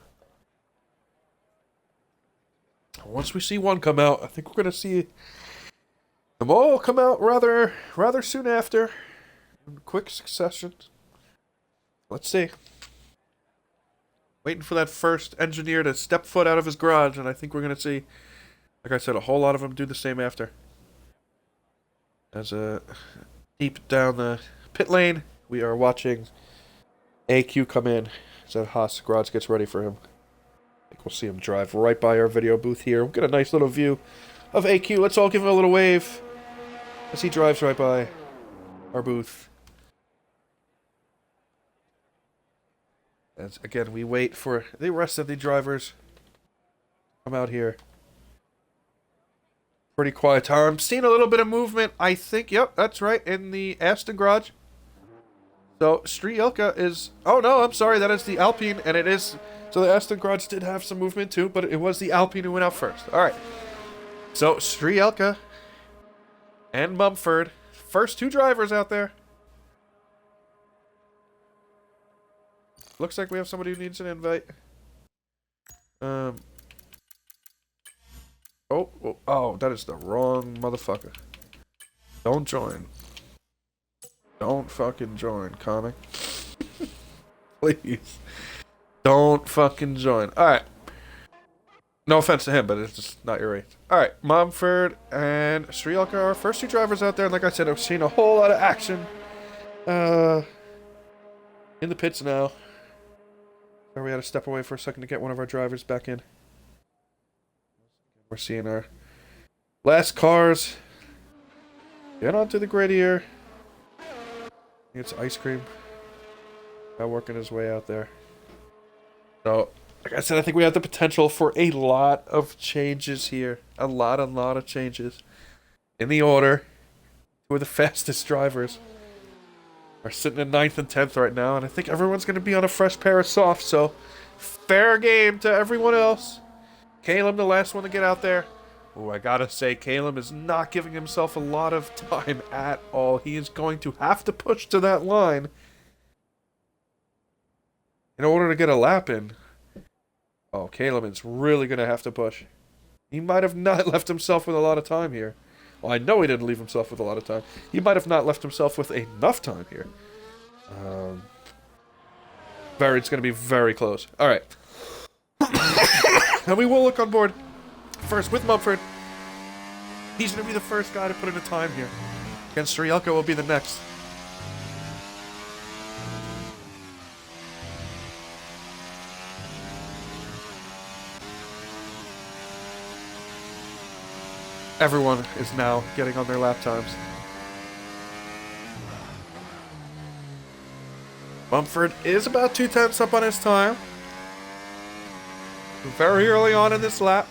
Once we see one come out, I think we're going to see them all come out rather soon after. In quick succession. Let's see. Waiting for that first engineer to step foot out of his garage, and I think we're going to see, like I said, a whole lot of them do the same after. As deep down the pit lane, we are watching AQ come in as that Haas garage gets ready for him. I think we'll see him drive right by our video booth here. We'll get a nice little view of AQ. Let's all give him a little wave as he drives right by our booth. As again, we wait for the rest of the drivers to come out here. Pretty quiet time. I'm seeing a little bit of movement, I think. Yep, that's right, in the Aston garage. So, Strielka is... Oh, no, I'm sorry. That is the Alpine, and it is... So, the Aston garage did have some movement, too, but it was the Alpine who went out first. All right. So, Strielka and Mumford. First two drivers out there. Looks like we have somebody who needs an invite. Oh, that is the wrong motherfucker. Don't join. Don't fucking join, comic. Please. Don't fucking join. Alright. No offense to him, but it's just not your race. Alright, Mumford and Strielka are our first two drivers out there. And like I said, I've seen a whole lot of action in the pits now. So we had to step away for a second to get one of our drivers back in. We're seeing our last cars get onto the grid here. I think it's Ice Cream. Now working his way out there. So, like I said, I think we have the potential for a lot of changes here. A lot of changes. In the order, two of the fastest drivers are sitting in 9th and 10th right now, and I think everyone's going to be on a fresh pair of softs, so fair game to everyone else. Caleb, the last one to get out there. Oh, I gotta say, Caleb is not giving himself a lot of time at all. He is going to have to push to that line in order to get a lap in. Oh, Caleb is really going to have to push. He might have not left himself with a lot of time here. Well, I know he didn't leave himself with a lot of time. He might have not left himself with enough time here. It's going to be very close. All right. And we will look on board first with Mumford. He's going to be the first guy to put in a time here. And Strielka will be the next. Everyone is now getting on their lap times. Mumford is about 2/10 up on his time. Very early on in this lap.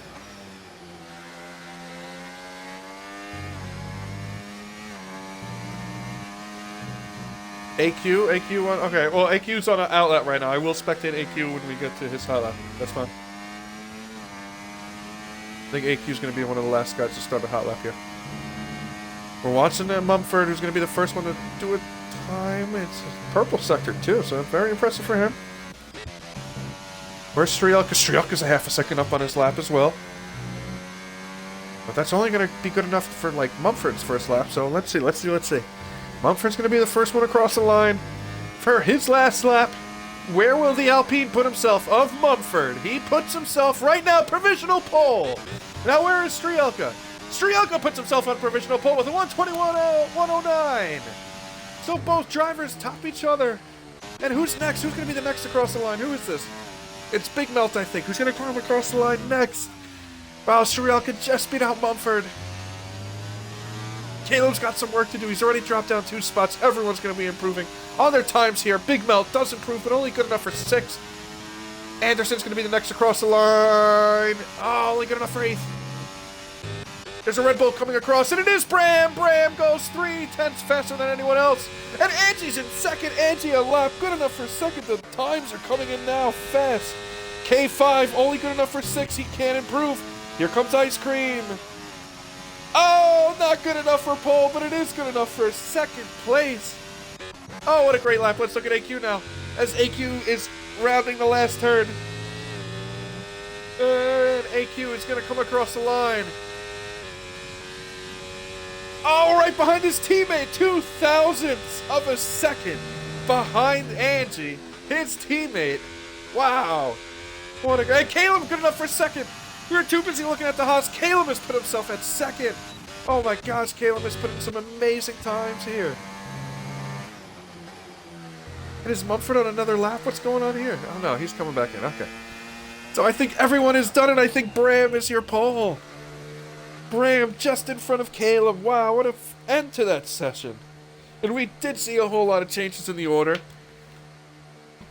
AQ on. Okay, well, AQ's on an outlet right now. I will spectate AQ when we get to his high lap. That's fine. I think AQ's going to be one of the last guys to start a hot lap here. We're watching Mumford, who's going to be the first one to do a time. It's a purple sector, too, so very impressive for him. Where's Strielka? Strielka's a half a second up on his lap as well. But that's only going to be good enough for, like, Mumford's first lap, so let's see. Mumford's going to be the first one across the line for his last lap. Where will the Alpine put himself of Mumford? He puts himself right now, provisional pole. Now where is Strielka? Strielka puts himself on provisional pole with a 1:21.109. So both drivers top each other. And who's next? Who's going to be the next across the line? Who is this? It's Big Melt, I think. Who's going to come across the line next? Wow, Strielka just beat out Mumford. Caleb's got some work to do. He's already dropped down 2 spots. Everyone's going to be improving on their times here. Big Melt does improve, but only good enough for 6th. Anderson's going to be the next across the line. Oh, only good enough for 8th. There's a Red Bull coming across, and it is Bram. Bram goes 3/10 faster than anyone else. And Angie's in second. Angie a lap. Good enough for 2nd. The times are coming in now fast. K5 only good enough for 6th. He can't improve. Here comes Ice Cream. Oh, not good enough for pole, but it is good enough for 2nd place. Oh, what a great lap. Let's look at AQ now, as AQ is rounding the last turn. And AQ is going to come across the line. Oh, right behind his teammate, 2/1000ths of a second behind Angie, his teammate. Wow. What a great. Caleb good enough for 2nd. We were too busy looking at the Haas. Caleb has put himself at 2nd. Oh my gosh, Caleb has put in some amazing times here. And is Mumford on another lap? What's going on here? Oh no, he's coming back in. Okay. So I think everyone is done, and I think Bram is your pole. Bram just in front of Caleb. Wow, what an end to that session. And we did see a whole lot of changes in the order.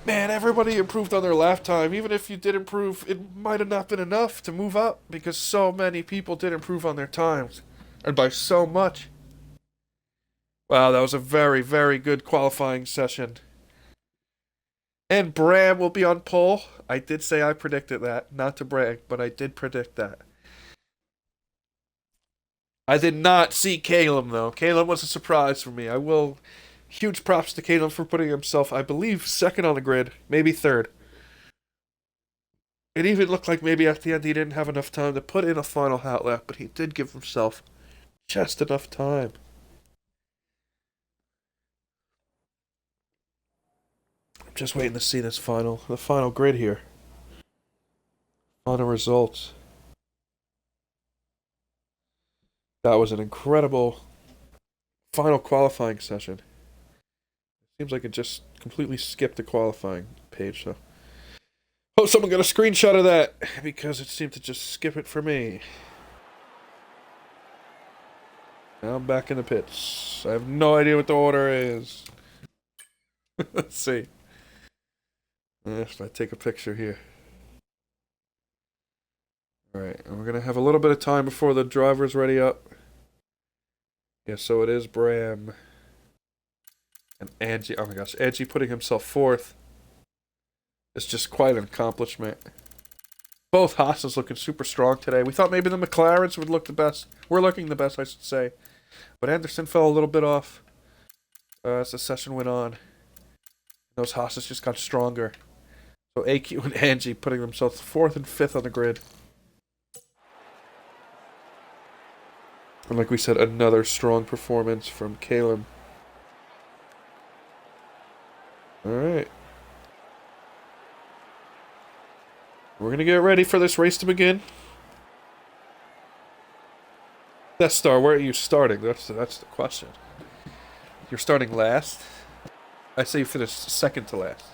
Man, everybody improved on their lap time. Even if you did improve, it might have not been enough to move up, because so many people did improve on their times. And by so much. Wow, that was a very, very good qualifying session. And Bram will be on pole. I did say I predicted that. Not to brag, but I did predict that. I did not see Caleb, though. Caleb was a surprise for me. I will... Huge props to Caleb for putting himself, I believe, 2nd on the grid. Maybe 3rd. It even looked like maybe at the end he didn't have enough time to put in a final hot lap, but he did give himself just enough time. I'm just waiting to see the final grid here. Final results. That was an incredible final qualifying session. Seems like it just completely skipped the qualifying page, so... Hope someone got a screenshot of that, because it seemed to just skip it for me. Now I'm back in the pits. I have no idea what the order is. Let's see. If I take a picture here. Alright, and we're going to have a little bit of time before the driver's ready up. Yeah, so it is Bram. And Angie, oh my gosh, Angie putting himself 4th. It's just quite an accomplishment. Both Haas's looking super strong today. We thought maybe the McLarens would look the best. We're looking the best, I should say. But Anderson fell a little bit off as the session went on. Those Haas's just got stronger. So AQ and Angie putting themselves 4th and 5th on the grid. And like we said, another strong performance from Caleb. Alright. We're going to get ready for this race to begin. Death Star, where are you starting? That's the question. You're starting last? I say you finish second to last.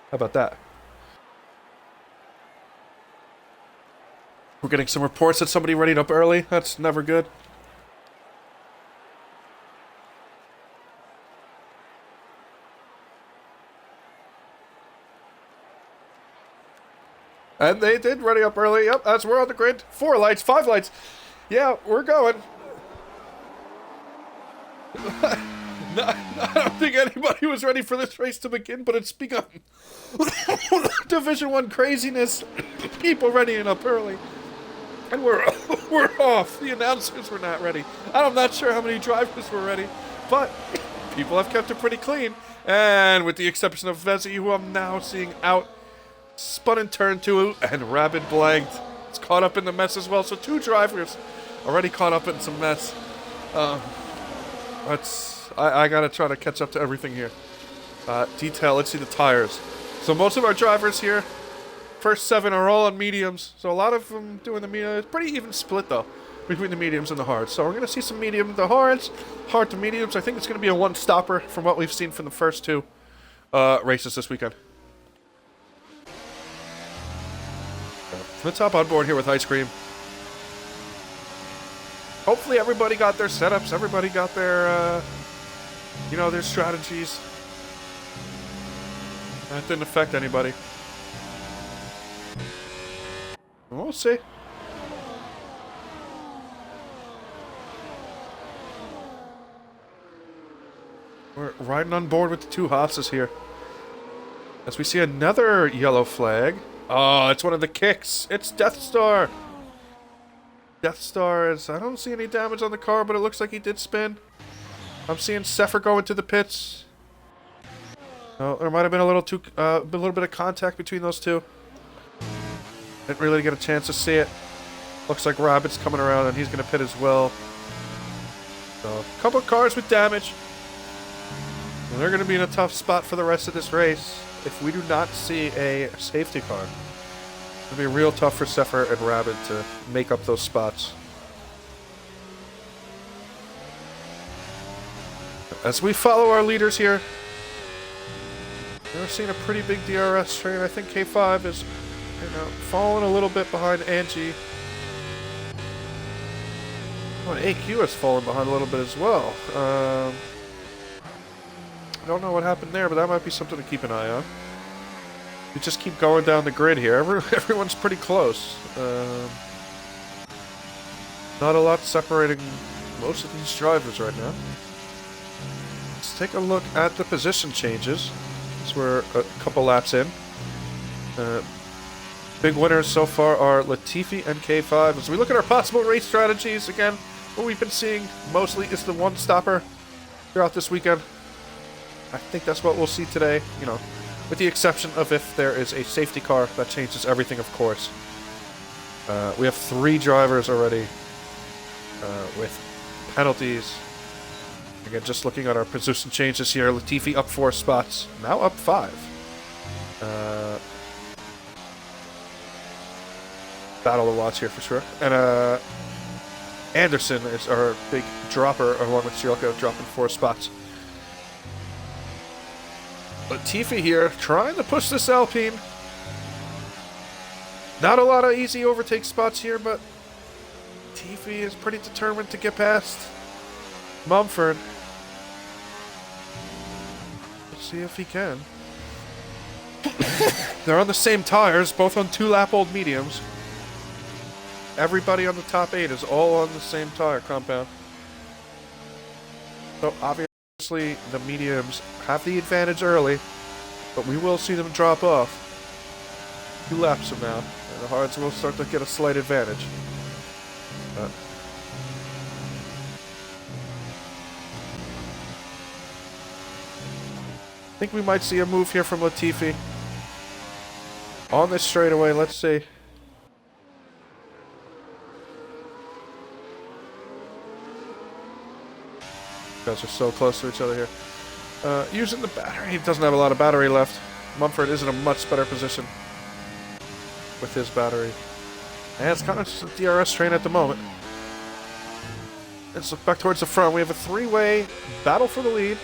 How about that? We're getting some reports that somebody readied up early. That's never good. And they did ready up early. Yep, as we're on the grid. 4 lights, 5 lights. Yeah, we're going. No, I don't think anybody was ready for this race to begin, but it's begun. Division 1 craziness. People readying up early. And we're off. The announcers were not ready. I'm not sure how many drivers were ready, but people have kept it pretty clean. And with the exception of Vezi, who I'm now seeing out, spun in turn 2, and Rabbit blanked. It's caught up in the mess as well. So 2 drivers already caught up in some mess. I gotta try to catch up to everything here. Detail, let's see the tires. So most of our drivers here, first 7 are all on mediums. So a lot of them doing the medium. It's pretty even split though, between the mediums and the hards. So we're gonna see some medium to hards, hard to mediums. I think it's gonna be a one-stopper from what we've seen from the first 2 races this weekend. Let's hop on board here with Ice Cream. Hopefully everybody got their setups, everybody got their, their strategies. That didn't affect anybody. We'll see. We're riding on board with the 2 Haas's here. As we see another yellow flag. Oh, it's one of the kicks. It's Death Star. Death Star is... I don't see any damage on the car, but it looks like he did spin. I'm seeing Sepher go into the pits. Oh, there might have been a little bit of contact between those 2. Didn't really get a chance to see it. Looks like Rabbit's coming around and he's going to pit as well. So, a couple of cars with damage. And they're going to be in a tough spot for the rest of this race if we do not see a safety car. It'll be real tough for Sepher and Rabbit to make up those spots. As we follow our leaders here, we're seeing a pretty big DRS train. I think K5 is, falling a little bit behind Angie. Oh, and AQ has fallen behind a little bit as well. I don't know what happened there, but that might be something to keep an eye on. We just keep going down the grid here. Everyone's pretty close. Not a lot separating most of these drivers right now. Let's take a look at the position changes. So we're a couple laps in. Big winners so far are Latifi and K5. As we look at our possible race strategies, again, what we've been seeing mostly is the one-stopper throughout this weekend. I think that's what we'll see today, with the exception of if there is a safety car. That changes everything, of course. We have 3 drivers already with penalties. Again, just looking at our position changes here, Latifi up 4 spots, now up 5. Battle of watch here for sure. And Anderson is our big dropper, along with Strielka, dropping 4 spots. Latifi here, trying to push this Alpine. Not a lot of easy overtake spots here, but Latifi is pretty determined to get past Mumford. Let's see if he can. They're on the same tires, both on 2-lap-old mediums. Everybody on the top 8 is all on the same tire compound. So obviously the mediums have the advantage early, but we will see them drop off 2 laps from now, and the hards will start to get a slight advantage. I think we might see a move here from Latifi on this straightaway. Let's see. Guys are so close to each other here. Using the battery. He doesn't have a lot of battery left. Mumford is in a much better position. with his battery. And it's kind of just a DRS train at the moment. Let's look back towards the front. We have a three-way battle for the lead.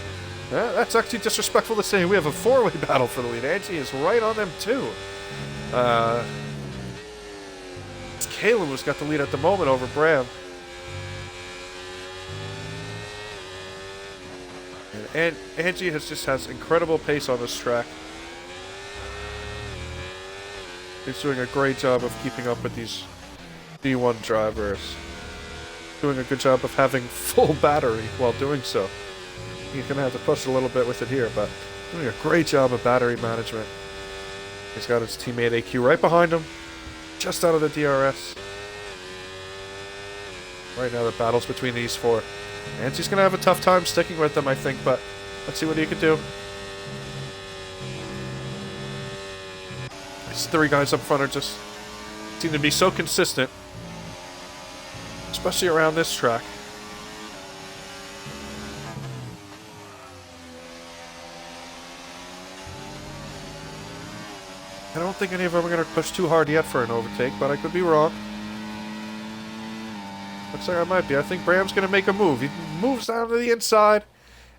That's actually disrespectful to say. We have a four-way battle for the lead. Angie is right on them, too. It's Caleb who's got the lead at the moment over Bram. And Angie has incredible pace on this track. He's doing a great job of keeping up with these D1 drivers. Doing a good job of having full battery while doing so. He's going to have to push a little bit with it here, but doing a great job of battery management. He's got his teammate AQ right behind him, just out of the DRS. Right now the battle's between these four. Nancy's going to have a tough time sticking with them, I think, but let's see what he can do. These three guys up front are just seem to be so consistent, especially around this track. I don't think any of them are going to push too hard yet for an overtake, but I could be wrong. Looks like I might be. I think Bram's going to make a move. He moves down to the inside,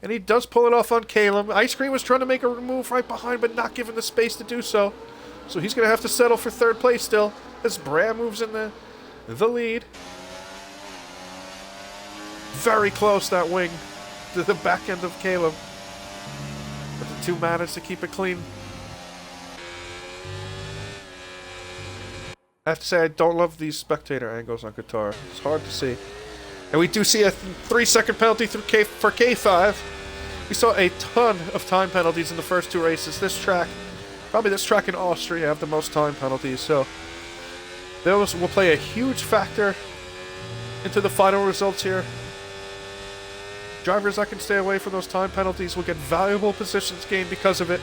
and he does pull it off on Caleb. Ice Cream was trying to make a move right behind, but not given the space to do so. So he's going to have to settle for third place still, as Bram moves in the lead. Very close, that wing, to the back end of Caleb. But the two managed to keep it clean. I have to say, I don't love these spectator angles on Qatar. It's hard to see. And we do see a 3-second penalty for K5. We saw a ton of time penalties in the first two races. This track, probably this track in Austria, have the most time penalties. So those will play a huge factor into the final results here. Drivers that can stay away from those time penalties will get valuable positions gained because of it.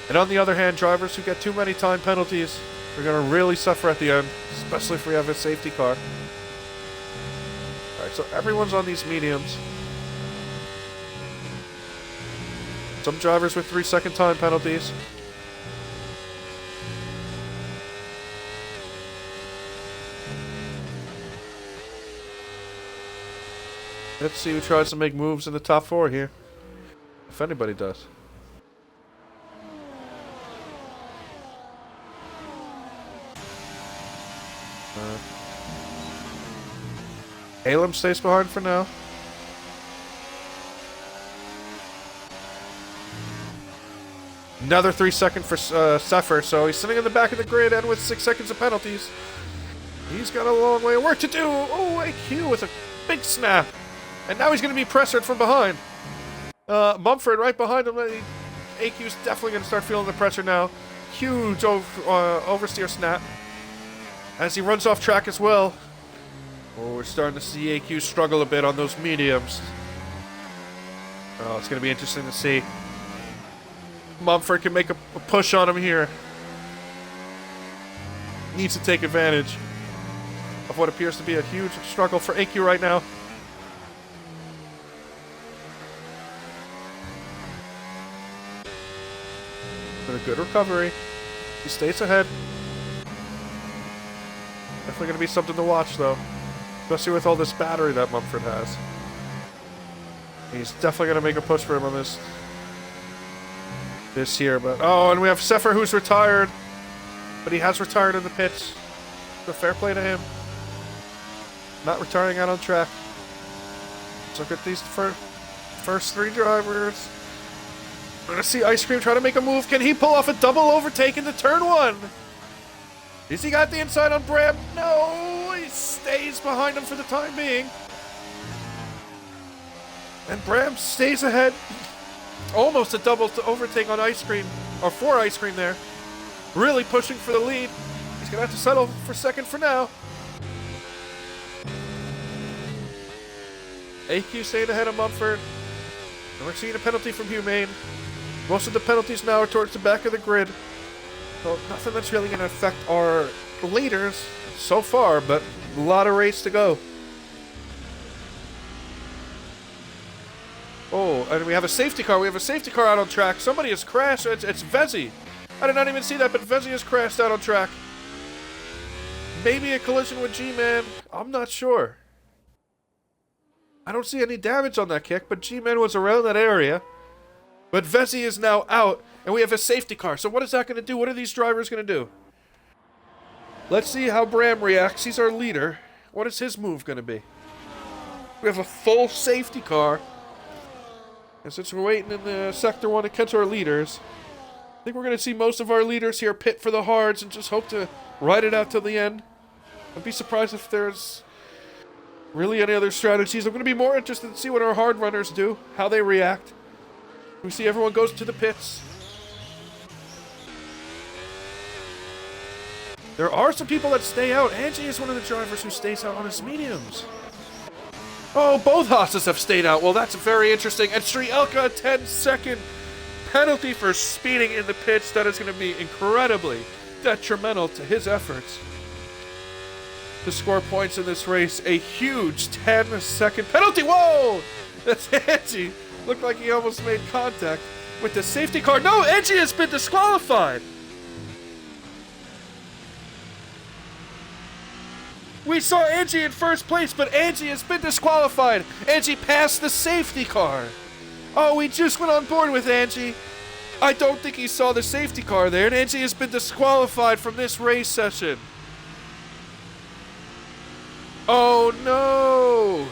And on the other hand, drivers who get too many time penalties are going to really suffer at the end, especially if we have a safety car. Alright, so everyone's on these mediums. Some drivers with 3-second time penalties. Let's see who tries to make moves in the top 4 here. If anybody does. Alem stays behind for now. Another 3-second for Suffer, so he's sitting in the back of the grid and with 6 seconds of penalties. He's got a long way of work to do. Oh, AQ with a big snap. And now he's going to be pressured from behind. Mumford right behind him. AQ's definitely going to start feeling the pressure now. Huge oversteer snap. As he runs off track as well. Oh, we're starting to see AQ struggle a bit on those mediums. Oh, it's going to be interesting to see. Mumford can make a push on him here. Needs to take advantage of what appears to be a huge struggle for AQ right now. But a good recovery. He stays ahead. Definitely going to be something to watch, though. Especially with all this battery that Mumford has. He's definitely going to make a push for him on this here. But oh, and we have Sefer who's retired. But he has retired in the pits. So fair play to him. Not retiring out on track. Let's look at these first 3 drivers. We're going to see Ice Cream try to make a move. Can he pull off a double overtake into turn 1? Is he got the inside on Bram? No, he stays behind him for the time being. And Bram stays ahead. Almost a double to overtake on Ice Cream, or for Ice Cream there. Really pushing for the lead. He's going to have to settle for second for now. AQ stayed ahead of Mumford. And we're seeing a penalty from Humane. Most of the penalties now are towards the back of the grid. So nothing that's really going to affect our leaders so far, but a lot of race to go. Oh, and we have a safety car. We have a safety car out on track. Somebody has crashed. It's Vezi. I did not even see that, but Vesey has crashed out on track. Maybe a collision with G-Man. I'm not sure. I don't see any damage on that kick, but G-Man was around that area. But Vesey is now out, and we have a safety car. So what is that going to do? What are these drivers going to do? Let's see how Bram reacts. He's our leader. What is his move going to be? We have a full safety car. And since we're waiting in the Sector 1 to catch our leaders, I think we're going to see most of our leaders here pit for the hards and just hope to ride it out till the end. I'd be surprised if there's really any other strategies. I'm going to be more interested to see what our hard runners do, how they react. We see everyone goes to the pits. There are some people that stay out. Angie is one of the drivers who stays out on his mediums. Oh, both Haas's have stayed out. Well, that's very interesting. And Sri Elka, a 10-second penalty for speeding in the pits. That is going to be incredibly detrimental to his efforts to score points in this race. A huge 10-second penalty. Whoa! That's Angie. Looked like he almost made contact with the safety car. No, Angie has been disqualified. We saw Angie in first place, but Angie has been disqualified. Angie passed the safety car. Oh, we just went on board with Angie. I don't think he saw the safety car there, and Angie has been disqualified from this race session. Oh, no.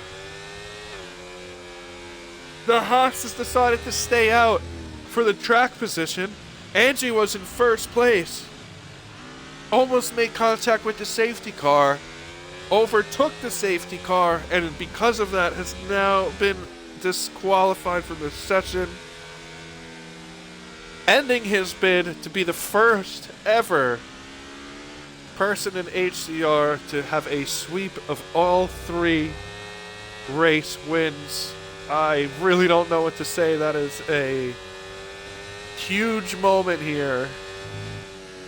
The Haas has decided to stay out for the track position. Angie was in first place. Almost made contact with the safety car. Overtook the safety car, and because of that has now been disqualified from the session, ending his bid to be the first ever person in HDR to have a sweep of all 3 race wins. I really don't know what to say. That is a huge moment here,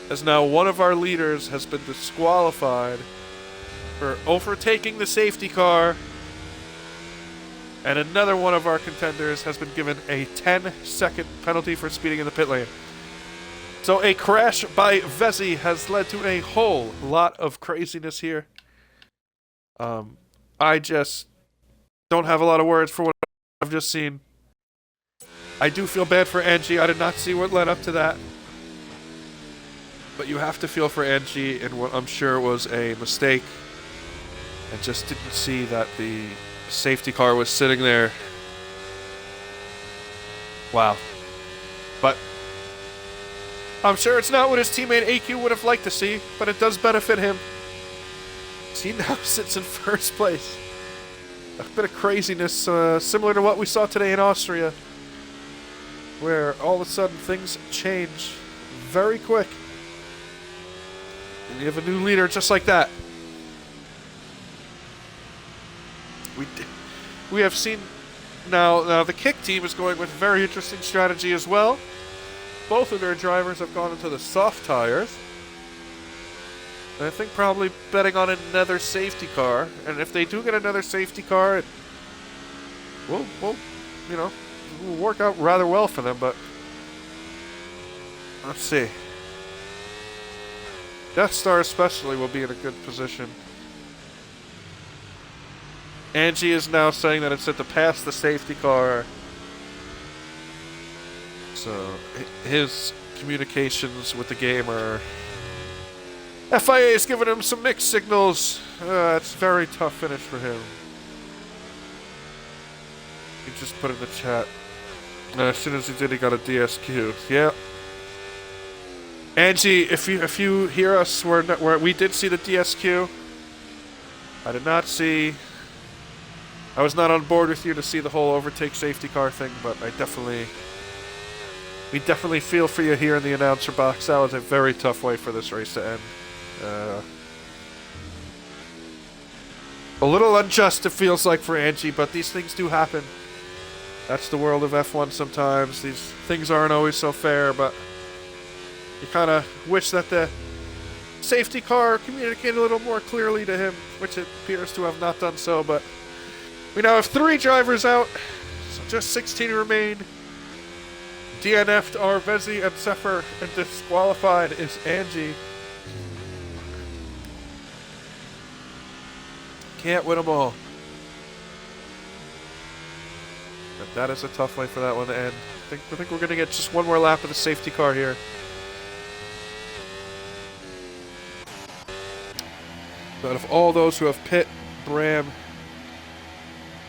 as now one of our leaders has been disqualified for overtaking the safety car, and another one of our contenders has been given a 10-second penalty for speeding in the pit lane. So a crash by Vesey has led to a whole lot of craziness here. I just don't have a lot of words for what I've just seen. I do feel bad for Angie. I did not see what led up to that. But you have to feel for Angie in what I'm sure was a mistake, and just didn't see that the safety car was sitting there. Wow. But I'm sure it's not what his teammate AQ would have liked to see, but it does benefit him. He now sits in first place. A bit of craziness, similar to what we saw today in Austria, where all of a sudden things change very quick. And you have a new leader just like that. We have seen now the kick team is going with a very interesting strategy as well. Both of their drivers have gone into the soft tires. And I think probably betting on another safety car. And if they do get another safety car, it will work out rather well for them. But let's see. Death Star especially will be in a good position. Angie is now saying that it's set to pass the safety car. So his communications with the game are... FIA is giving him some mixed signals. It's a very tough finish for him. He just put in the chat. As soon as he did, he got a DSQ. Yeah. Angie, if you hear us, we did see the DSQ. I did not see... I was not on board with you to see the whole overtake safety car thing, but we definitely feel for you here in the announcer box. That was a very tough way for this race to end. A little unjust it feels like for Angie, but these things do happen. That's the world of F1 sometimes. These things aren't always so fair, but you kind of wish that the safety car communicated a little more clearly to him, which it appears to have not done so, but we now have 3 drivers out, so just 16 remain. DNF'd are Vezi and Sefer, and disqualified is Angie. Can't win them all. But that is a tough way for that one to end. I think we're going to get just one more lap of the safety car here. But of all those who have pit, Bram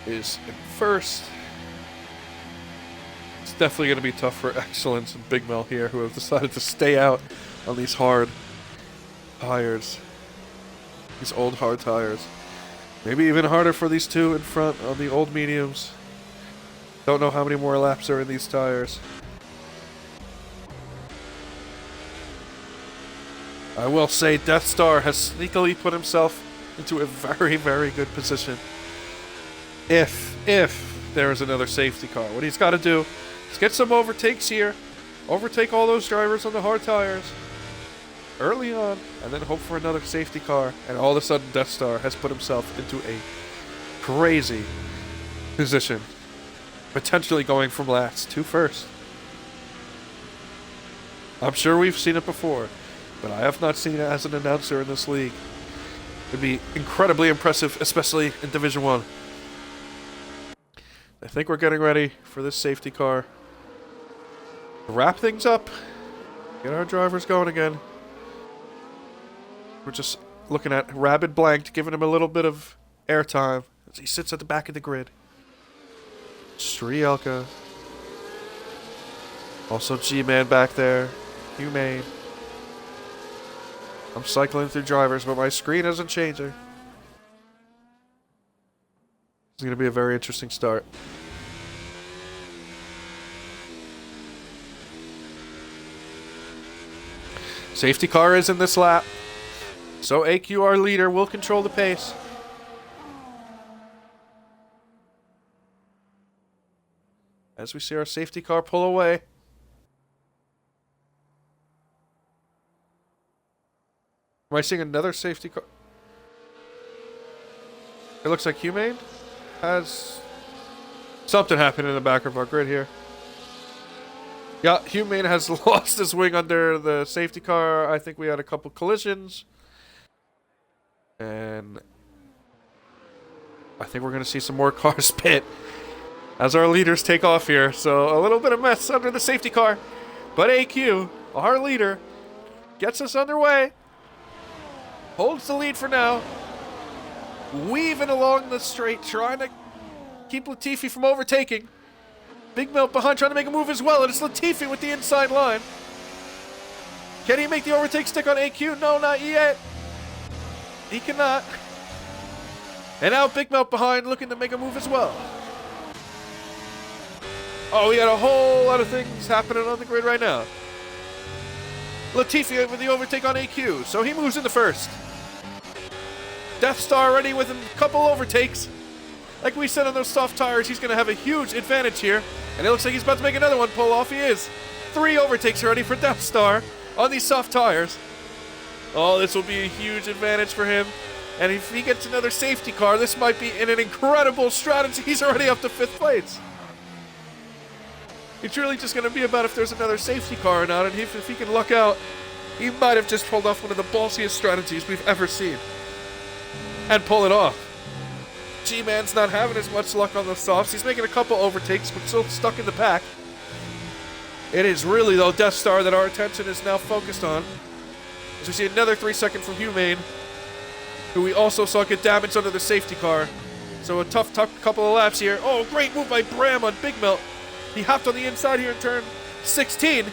is in first. It's definitely going to be tough for Excellence and Big Mel here, who have decided to stay out on these hard tires. These old hard tires. Maybe even harder for these two in front on the old mediums. Don't know how many more laps are in these tires. I will say Death Star has sneakily put himself into a very, very good position. If there is another safety car. What he's got to do is get some overtakes here. Overtake all those drivers on the hard tires early on, and then hope for another safety car. And all of a sudden, Death Star has put himself into a crazy position. Potentially going from last to first. I'm sure we've seen it before, but I have not seen it as an announcer in this league. It'd be incredibly impressive, especially in Division 1. I think we're getting ready for this safety car. Wrap things up. Get our drivers going again. We're just looking at Rabid Blanked, giving him a little bit of airtime as he sits at the back of the grid. Strielka. Also G-Man back there. Humane. I'm cycling through drivers, but my screen isn't changing. It's going to be a very interesting start. Safety car is in this lap. So AQ, our leader, will control the pace. As we see our safety car pull away. Am I seeing another safety car? It looks like Humane has something happened in the back of our grid here. Yeah, Humane has lost his wing under the safety car. I think we had a couple collisions. And I think we're going to see some more cars pit as our leaders take off here. So a little bit of mess under the safety car. But AQ, our leader, gets us underway. Holds the lead for now. Weaving along the straight, trying to keep Latifi from overtaking. Big Melt behind, trying to make a move as well. And it's Latifi with the inside line. Can he make the overtake stick on AQ? No, not yet. He cannot. And now Big Melt behind, looking to make a move as well. Oh, we got a whole lot of things happening on the grid right now. Latifi with the overtake on AQ, so he moves into first. Death Star ready with a couple overtakes. Like we said on those soft tires, he's going to have a huge advantage here. And it looks like he's about to make another one pull off. He is. 3 overtakes already for Death Star on these soft tires. Oh, this will be a huge advantage for him. And if he gets another safety car, this might be an incredible strategy. He's already up to 5th place. It's really just going to be about if there's another safety car or not. And if he can luck out, he might have just pulled off one of the ballsiest strategies we've ever seen. And pull it off. G-Man's not having as much luck on the softs. He's making a couple overtakes, but still stuck in the pack. It is really, though, Death Star that our attention is now focused on. As we see another 3 second from Humane, who we also saw get damaged under the safety car. So a tough couple of laps here. Oh, great move by Bram on Big Melt. He hopped on the inside here in turn 16.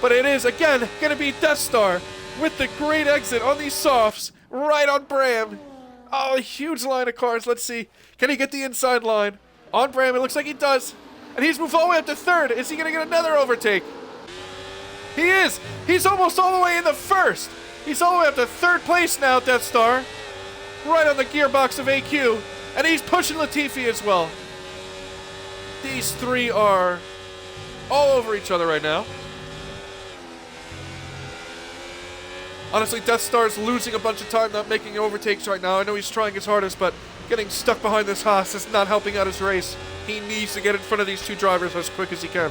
But it is, again, going to be Death Star with the great exit on these softs right on Bram. Oh, a huge line of cars. Let's see. Can he get the inside line? On Bram, it looks like he does. And he's moved all the way up to 3rd. Is he going to get another overtake? He is. He's almost all the way in the 1st. He's all the way up to 3rd place now, Death Star. Right on the gearbox of AQ. And he's pushing Latifi as well. These 3 are all over each other right now. Honestly, Death Star's losing a bunch of time, not making overtakes right now. I know he's trying his hardest, but getting stuck behind this Haas is not helping out his race. He needs to get in front of these 2 drivers as quick as he can.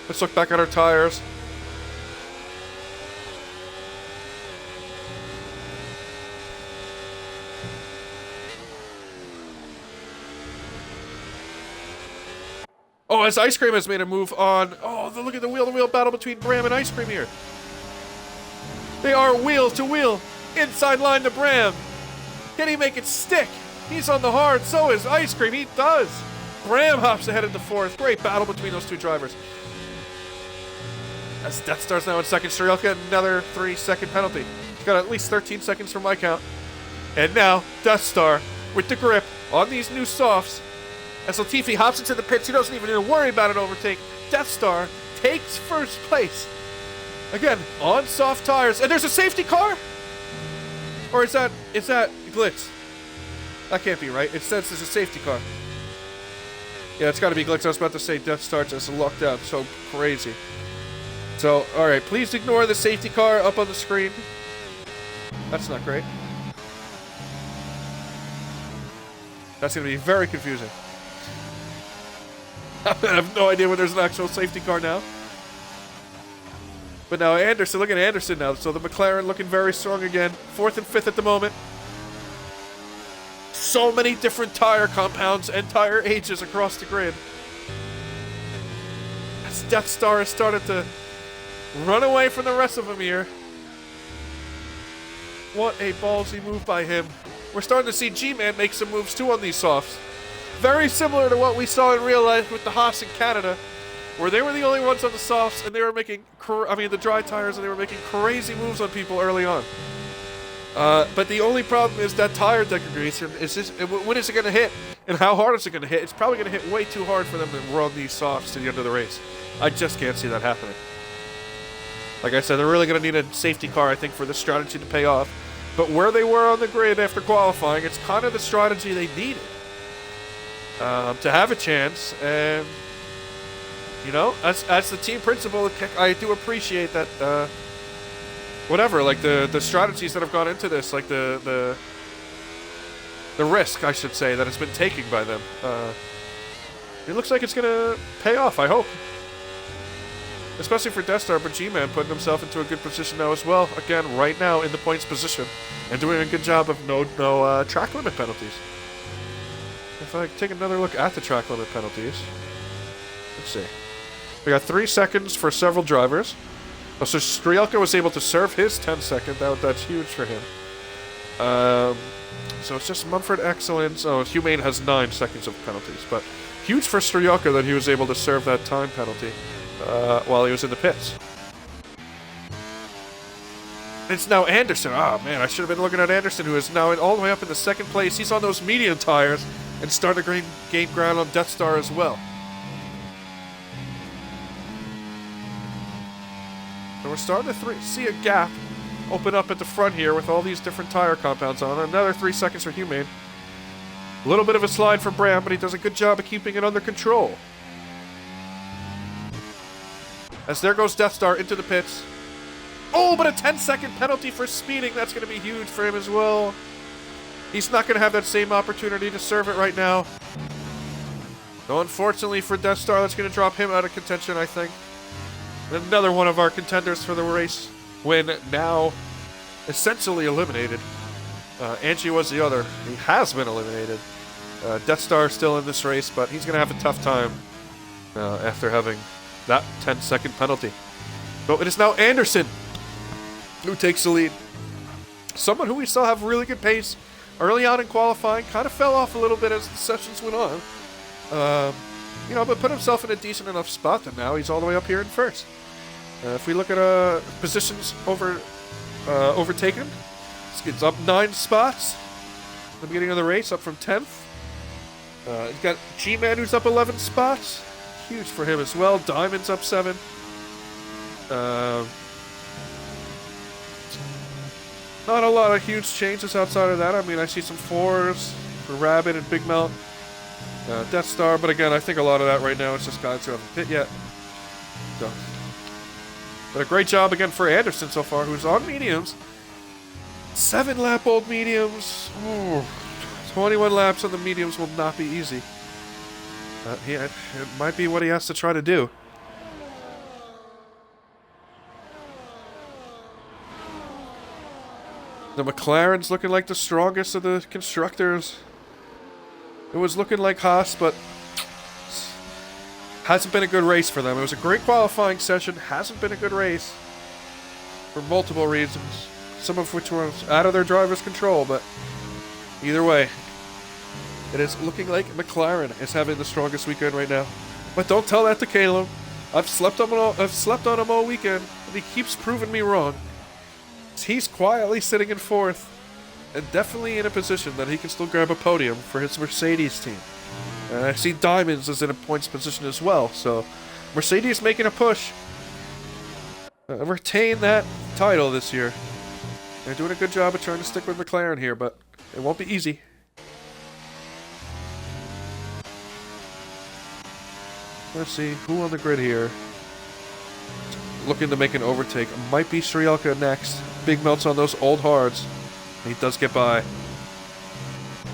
Let's look back at our tires. Oh, as Ice Cream has made a move on. Oh, look at the wheel-to-wheel battle between Bram and Ice Cream here. They are wheel-to-wheel. Inside line to Bram. Can he make it stick? He's on the hard. So is Ice Cream. He does. Bram hops ahead into fourth. Great battle between those two drivers. As Death Star's now in second. Strielka, another 3-second penalty. He's got at least 13 seconds from my count. And now, Death Star with the grip on these new softs. As Latifi hops into the pits, he doesn't even need to worry about an overtake. Death Star takes first place. Again, on soft tires. And there's a safety car? Or is that Glitz? That can't be right. It says there's a safety car. Yeah, it's got to be Glitz. I was about to say Death Star just locked out. So crazy. So, alright, please ignore the safety car up on the screen. That's not great. That's going to be very confusing. I have no idea when there's an actual safety car now. But now Anderson, look at Anderson now. So the McLaren looking very strong again. 4th and 5th at the moment. So many different tire compounds and tire ages across the grid. As Death Star has started to run away from the rest of them here. What a ballsy move by him. We're starting to see G-Man make some moves too on these softs. Very similar to what we saw in real life with the Haas in Canada, where they were the only ones on the softs and they were making, the dry tires, and they were making crazy moves on people early on. But the only problem is that tire degradation is just, when is it going to hit? And how hard is it going to hit? It's probably going to hit way too hard for them to run these softs to the end of the race. I just can't see that happening. Like I said, they're really going to need a safety car, I think, for this strategy to pay off. But where they were on the grid after qualifying, it's kind of the strategy they needed to have a chance. And, you know, as the team principal, I do appreciate that, whatever, like the strategies that have gone into this, like the risk, I should say, that has been taken by them. It looks like it's going to pay off, I hope. Especially for Death Star, but G-Man putting himself into a good position now as well. Again, right now in the points position. And doing a good job of no track limit penalties. If I take another look at the track limit penalties. Let's see. We got 3 seconds for several drivers. Oh, so Strielka was able to serve his 10-second. That's huge for him. So it's just Mumford Excellence. Oh, Humane has 9 seconds of penalties. But huge for Strielka that he was able to serve that time penalty while he was in the pits. It's now Anderson. Oh, man, I should have been looking at Anderson, who is now all the way up in the second place. He's on those medium tires and starting to gain ground on Death Star as well. So we're starting to see a gap open up at the front here with all these different tire compounds on. Another 3 seconds for Humane. A little bit of a slide for Bram, but he does a good job of keeping it under control. As there goes Death Star into the pits. Oh, but a 10-second penalty for speeding. That's going to be huge for him as well. He's not going to have that same opportunity to serve it right now. So unfortunately for Death Star, that's going to drop him out of contention, I think. Another one of our contenders for the race win, now essentially eliminated. Angie was the other. He has been eliminated. Death Star still in this race, but he's going to have a tough time after having that 10-second penalty. So it is now Anderson who takes the lead. Someone who we saw have really good pace early on in qualifying, kind of fell off a little bit as the sessions went on. But put himself in a decent enough spot, and now he's all the way up here in first. If we look at positions overtaken, it's up 9 spots at the beginning of the race, up from 10th. He's got G-Man, who's up 11 spots. Huge for him as well. Diamond's up 7. Not a lot of huge changes outside of that. I mean, I see some 4s for Rabbit and Big Melt. Death Star, but again, I think a lot of that right now is just guys who haven't hit yet. So. But a great job again for Anderson so far, who's on mediums. 7-lap-old mediums. Ooh. 21 laps on the mediums will not be easy. It might be what he has to try to do. The McLaren's looking like the strongest of the constructors. It was looking like Haas, but hasn't been a good race for them. It was a great qualifying session. Hasn't been a good race for multiple reasons, some of which were out of their driver's control, but either way, it is looking like McLaren is having the strongest weekend right now. But don't tell that to Caleb. I've slept on him all weekend, and he keeps proving me wrong. He's quietly sitting in fourth, and definitely in a position that he can still grab a podium for his Mercedes team. And I see Diamonds is in a points position as well, so Mercedes making a push. Retain that title this year. They're doing a good job of trying to stick with McLaren here, but it won't be easy. Let's see, who on the grid here? Looking to make an overtake. Might be Strielka next. Big Melt's on those old hards. And he does get by.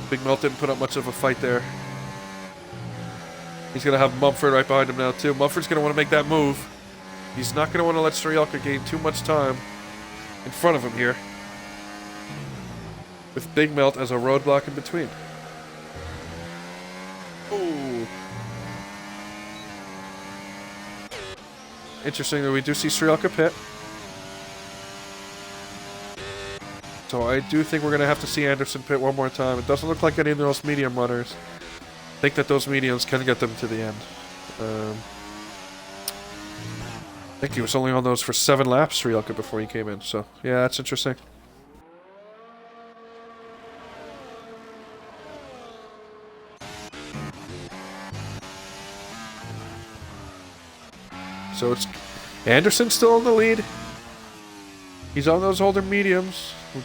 Big Melt didn't put up much of a fight there. He's going to have Mumford right behind him now, too. Mumford's going to want to make that move. He's not going to want to let Strielka gain too much time in front of him here, with Big Melt as a roadblock in between. Ooh. Interesting that we do see Strielka pit. So I do think we're going to have to see Anderson pit one more time. It doesn't look like any of those medium runners. I think that those mediums can get them to the end. I think he was only on those for 7 laps, Strielka, before he came in. So, yeah, that's interesting. So it's Anderson still in the lead. He's on those older mediums. I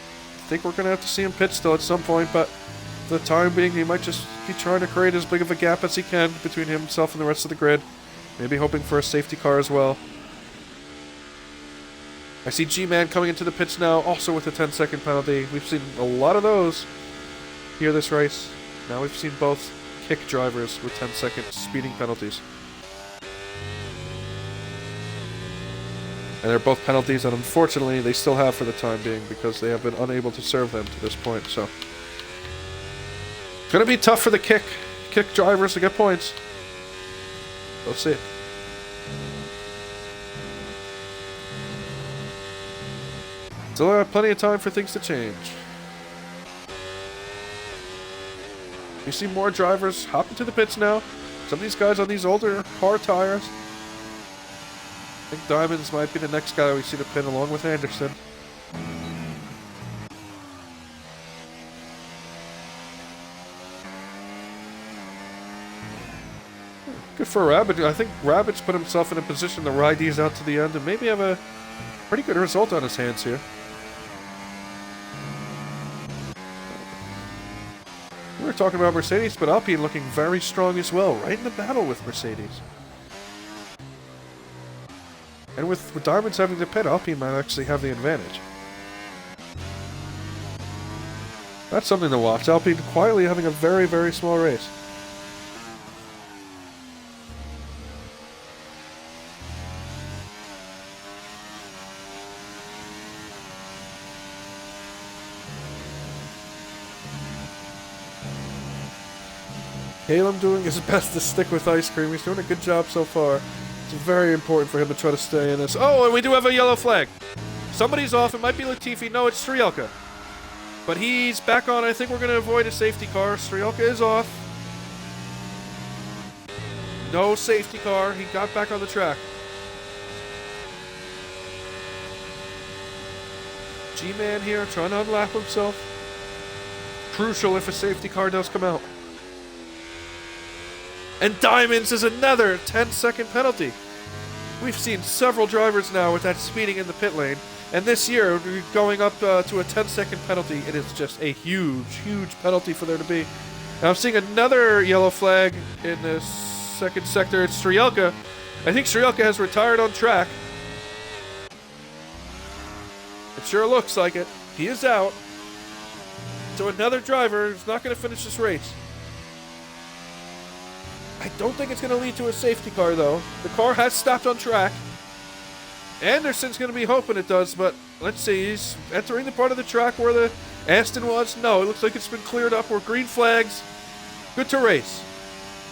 think we're going to have to see him pit still at some point, but for the time being, he might just be trying to create as big of a gap as he can between himself and the rest of the grid. Maybe hoping for a safety car as well. I see G-Man coming into the pits now, also with a 10-second penalty. We've seen a lot of those here this race. Now we've seen both kick drivers with 10-second speeding penalties. And they're both penalties that unfortunately they still have for the time being because they have been unable to serve them to this point. So it's going to be tough for the kick drivers to get points. Let's see. Still have plenty of time for things to change. You see more drivers hopping to the pits now. Some of these guys on these older hard tires. I think Diamonds might be the next guy we see to pit along with Anderson. Good for Rabbit. I think Rabbit's put himself in a position to ride these out to the end and maybe have a pretty good result on his hands here. We were talking about Mercedes, but Alpine looking very strong as well, right in the battle with Mercedes. And with Diamonds having to pit, Alpine might actually have the advantage. That's something to watch. Alpine quietly having a very, very small race. Caleb doing his best to stick with ice cream. He's doing a good job so far. It's very important for him to try to stay in this. Oh, and we do have a yellow flag. Somebody's off. It might be Latifi. No, it's Strielka. But he's back on. I think we're going to avoid a safety car. Strielka is off. No safety car. He got back on the track. G-Man here trying to unlap himself. Crucial if a safety car does come out. And Diamonds is another 10-second penalty. We've seen several drivers now with that speeding in the pit lane. And this year, going up to a 10-second penalty, it is just a huge, huge penalty for there to be. Now I'm seeing another yellow flag in the second sector. It's Strielka. I think Strielka has retired on track. It sure looks like it. He is out. So another driver is not going to finish this race. I don't think it's going to lead to a safety car, though. The car has stopped on track. Anderson's going to be hoping it does, but let's see. He's entering the part of the track where the Aston was. No, it looks like it's been cleared up. We're green flags. Good to race.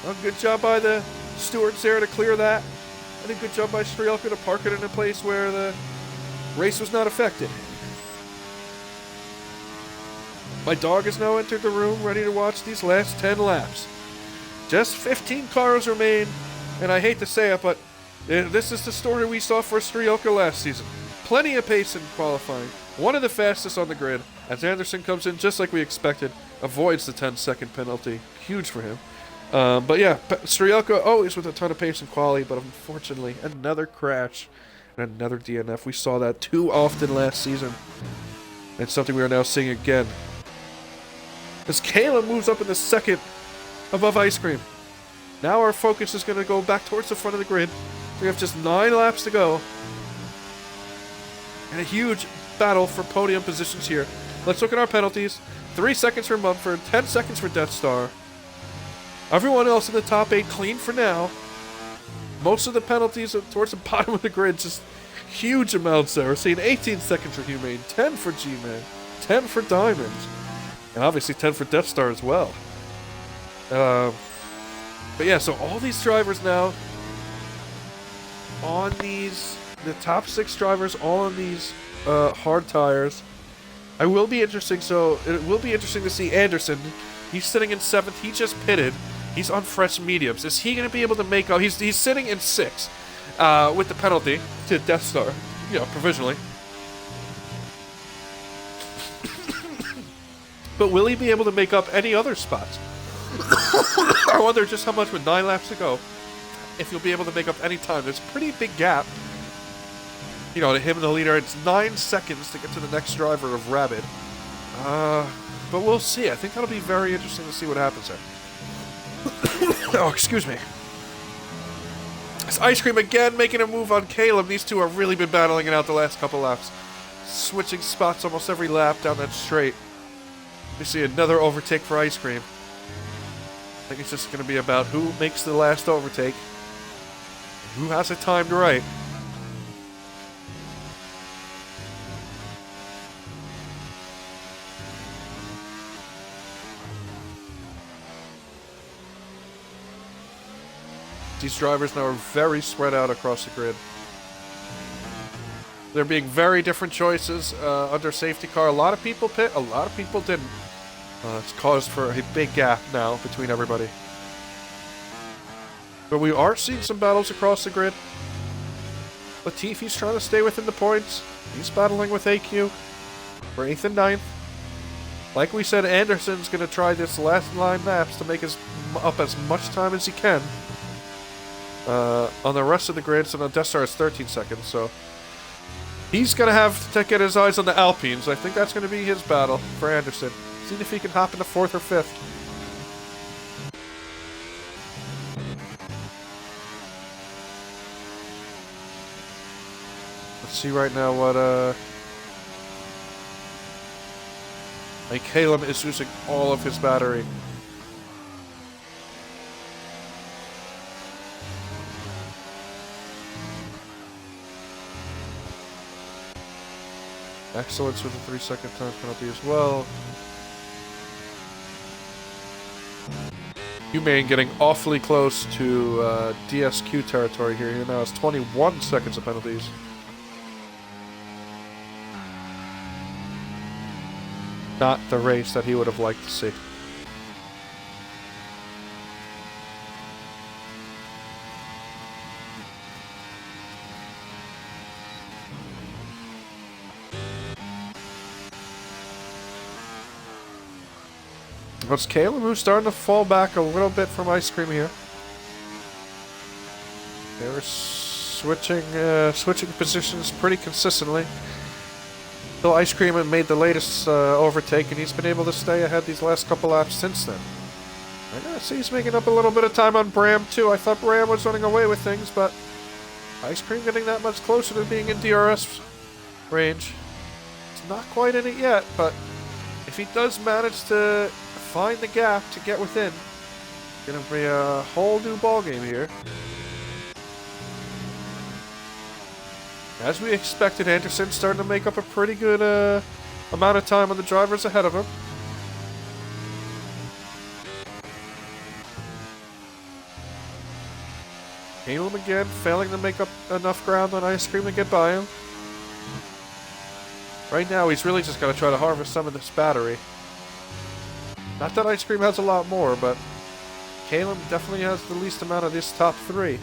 Well, good job by the stewards there to clear that. And a good job by Strielka to park it in a place where the race was not affected. My dog has now entered the room, ready to watch these last 10 laps. Just 15 cars remain, and I hate to say it, but this is the story we saw for Strielka last season. Plenty of pace in qualifying. One of the fastest on the grid, as Anderson comes in just like we expected, avoids the 10-second penalty. Huge for him. But yeah, Strielka always with a ton of pace and quality, but unfortunately, another crash and another DNF. We saw that too often last season. It's something we are now seeing again. As Caleb moves up in the second above Ice Cream. Now our focus is going to go back towards the front of the grid. We have just 9 laps to go. And a huge battle for podium positions here. Let's look at our penalties. 3 seconds for Mumford, 10 seconds for Death Star. Everyone else in the top 8 clean for now. Most of the penalties are towards the bottom of the grid, just huge amounts there. We're seeing 18 seconds for Humane, 10 for G-Man, 10 for Diamond, and obviously 10 for Death Star as well. But yeah, so all these drivers now on these, the top 6 drivers all on these hard tires. It will be interesting to see Anderson. He's sitting in 7th. He just pitted. He's on fresh mediums. Is he going to be able to make up? He's sitting in 6th with the penalty to Death Star, provisionally. But will he be able to make up any other spots? I wonder just how much with 9 laps to go, if he'll be able to make up any time. There's a pretty big gap. To him and the leader, it's 9 seconds to get to the next driver of Rabbit. But we'll see. I think that'll be very interesting to see what happens there. Oh, excuse me. It's Ice Cream again making a move on Caleb. These two have really been battling it out the last couple laps. Switching spots almost every lap down that straight. We see another overtake for Ice Cream. I think it's just going to be about who makes the last overtake. Who has it timed right. These drivers now are very spread out across the grid. They're being very different choices under safety car. A lot of people pit, a lot of people didn't. It's caused for a big gap now between everybody. But we are seeing some battles across the grid. Latifi's trying to stay within the points. He's battling with AQ for 8th and 9th. Like we said, Anderson's going to try this last 9 laps to make up as much time as he can. On the rest of the grid, so now Death Star is 13 seconds, so he's going to have to get his eyes on the Alpines. I think that's going to be his battle for Anderson. See if he can hop into 4th or 5th. Let's see right now what, Caleb is using all of his battery. Excellence with a 3-second time penalty as well. Humane getting awfully close to DSQ territory here. He now has 21 seconds of penalties. Not the race that he would have liked to see. It's Caleb who's starting to fall back a little bit from Ice Cream here. They're switching positions pretty consistently. Still Ice Cream had made the latest overtake, and he's been able to stay ahead these last couple laps since then. I see he's making up a little bit of time on Bram too. I thought Bram was running away with things, but Ice Cream getting that much closer to being in DRS range. It's not quite in it yet, but if he does manage to find the gap to get within, it's going to be a whole new ballgame here. As we expected, Anderson starting to make up a pretty good amount of time on the drivers ahead of him. Caleb again failing to make up enough ground on Ice Cream to get by him. Right now, he's really just got to try to harvest some of this battery. Not that Ice Cream has a lot more, but Caleb definitely has the least amount of this top three.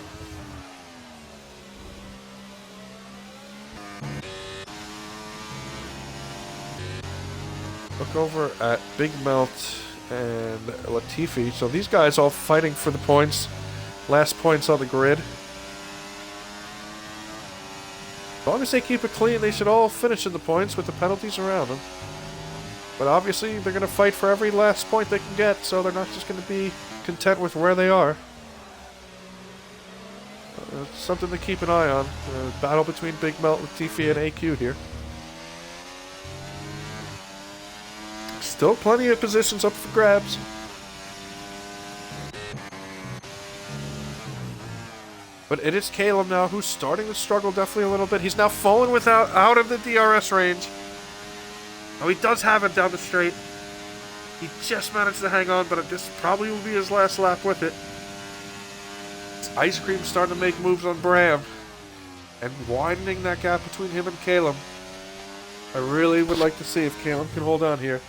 Look over at Big Melt and Latifi. So these guys all fighting for the points. Last points on the grid. As long as they keep it clean, they should all finish in the points with the penalties around them. But obviously, they're going to fight for every last point they can get, so they're not just going to be content with where they are. Something to keep an eye on. Battle between Big Melt, Latifi, and AQ here. Still plenty of positions up for grabs. But it is Caleb now who's starting to struggle definitely a little bit. He's now fallen out of the DRS range. Oh, he does have it down the straight. He just managed to hang on, but this probably will be his last lap with it. Ice Cream starting to make moves on Bram and widening that gap between him and Caleb. I really would like to see if Caleb can hold on here.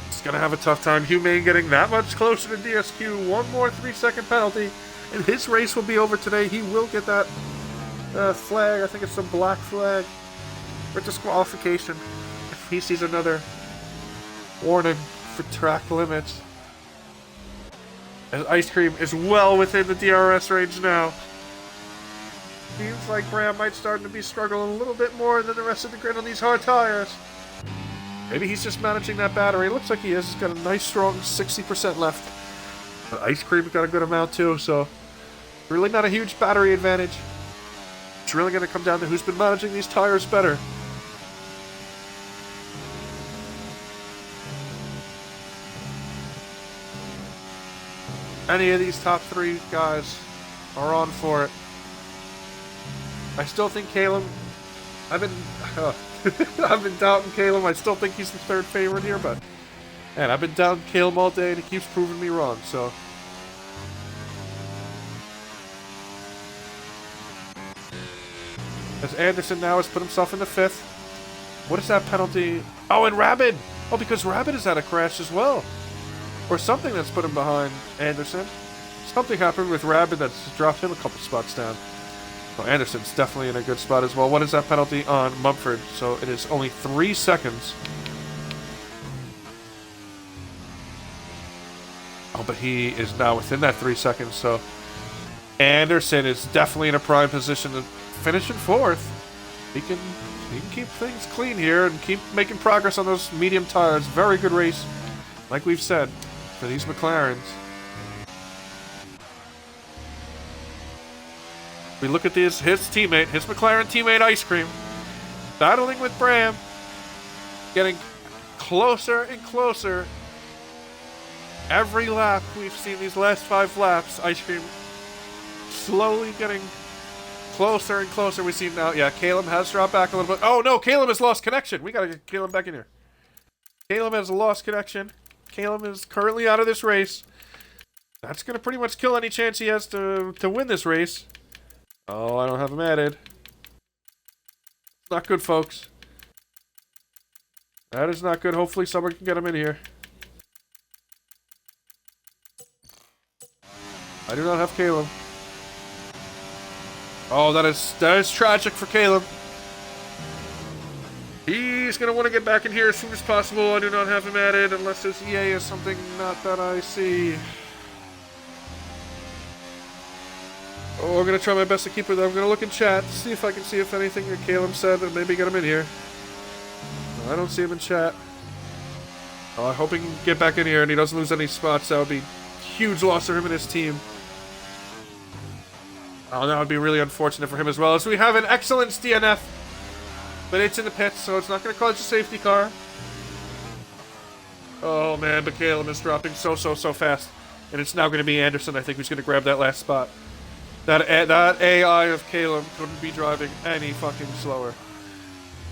He's going to have a tough time. Humane getting that much closer to DSQ. One more 3-second penalty, and his race will be over today. He will get that flag. I think it's a black flag for disqualification if he sees another warning for track limits. As Ice Cream is well within the DRS range now. Seems like Bram might start to be struggling a little bit more than the rest of the grid on these hard tires. Maybe he's just managing that battery. Looks like he is. He's got a nice strong 60% left. But Ice Cream's got a good amount too, so really not a huge battery advantage. It's really going to come down to who's been managing these tires better. Any of these top three guys are on for it. I still think Caleb... I've been doubting Caleb. I still think he's the third favorite here, but... Man, I've been doubting Caleb all day, and he keeps proving me wrong, so... As Anderson now has put himself in the fifth. What is that penalty? Oh, and Rabbit! Oh, because Rabbit has had a crash as well. Or something that's put him behind Anderson. Something happened with Rabbit that's dropped him a couple spots down. So Anderson's definitely in a good spot as well. What is that penalty on Mumford? So it is only 3 seconds. Oh, but he is now within that 3 seconds, so... Anderson is definitely in a prime position to finish in fourth. He can keep things clean here and keep making progress on those medium tires. Very good race, like we've said, for these McLarens. We look at his teammate, his McLaren teammate Ice Cream, battling with Bram, getting closer and closer. Every lap we've seen these last 5 laps, Ice Cream slowly getting closer and closer. We see now, yeah, Caleb has dropped back a little bit. Oh no, Caleb has lost connection. We gotta get Caleb back in here. Caleb has lost connection. Caleb is currently out of this race. That's gonna pretty much kill any chance he has to win this race. Oh, I don't have him added. It's not good, folks. That is not good. Hopefully someone can get him in here. I do not have Caleb. Oh, that is tragic for Caleb. He's going to want to get back in here as soon as possible. I do not have him added unless his EA is something not that I see. Oh, I'm going to try my best to keep it. I'm going to look in chat to see if I can see if anything that Caleb said and maybe get him in here. I don't see him in chat. Oh, I hope he can get back in here and he doesn't lose any spots. That would be a huge loss for him and his team. Oh, that would be really unfortunate for him as well. As we have an Excellence DNF, but it's in the pits, so it's not going to cause a safety car. Oh, man, but Caleb is dropping so fast. And it's now going to be Anderson, I think, who's going to grab that last spot. That AI of Caleb couldn't be driving any fucking slower.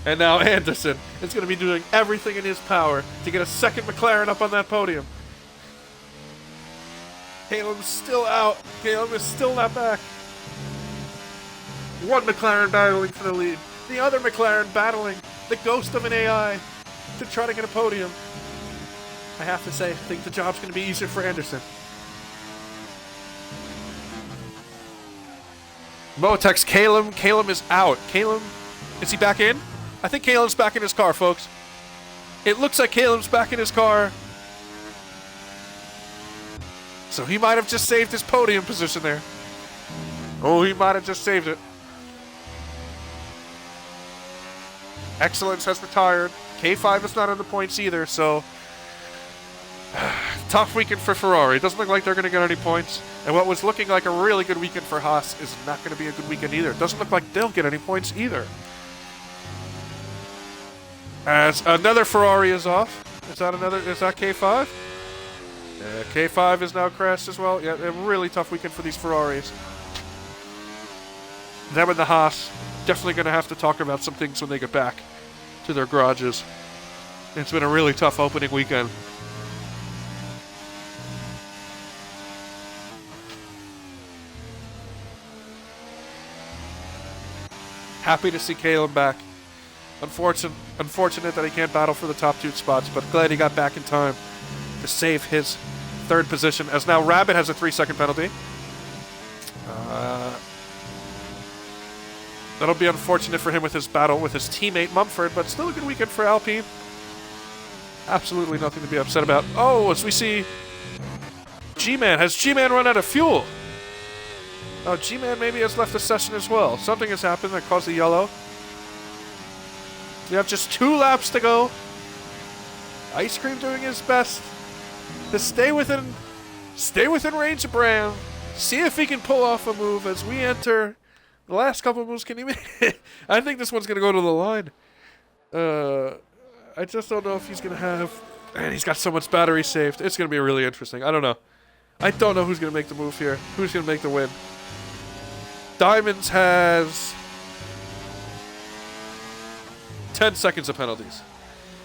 And now Anderson is going to be doing everything in his power to get a second McLaren up on that podium. Caleb's still out. Caleb is still not back. One McLaren battling for the lead. The other McLaren battling the ghost of an AI to try to get a podium. I have to say, I think the job's going to be easier for Anderson. Motex, Caleb is out. Caleb, is he back in? I think Caleb's back in his car, folks. It looks like Caleb's back in his car. So he might have just saved his podium position there. Oh, he might have just saved it. Excellence has retired. K5 is not in the points either, so tough weekend for Ferrari. It doesn't look like they're going to get any points. And what was looking like a really good weekend for Haas is not going to be a good weekend either. It doesn't look like they'll get any points either. As another Ferrari is off. Is that K5? Yeah, K5 is now crashed as well. Yeah, a really tough weekend for these Ferraris. Them and the Haas definitely going to have to talk about some things when they get back to their garages. It's been a really tough opening weekend. Happy to see Caleb back. Unfortunate that he can't battle for the top 2 spots, but glad he got back in time to save his 3rd position, as now Rabbit has a 3-second penalty. That'll be unfortunate for him with his battle with his teammate Mumford, but still a good weekend for Alpine. Absolutely nothing to be upset about. Oh, as we see G-Man. Has G-Man run out of fuel? Oh, G-Man maybe has left the session as well. Something has happened that caused the yellow. We have just 2 laps to go. Ice Cream doing his best to stay within range of Bram. See if he can pull off a move as we enter the last couple of moves. Can he make? I think this one's gonna go to the line. I just don't know if he's gonna have. Man, he's got so much battery saved. It's gonna be really interesting. I don't know. I don't know who's gonna make the move here. Who's gonna make the win? Diamonds has 10 seconds of penalties.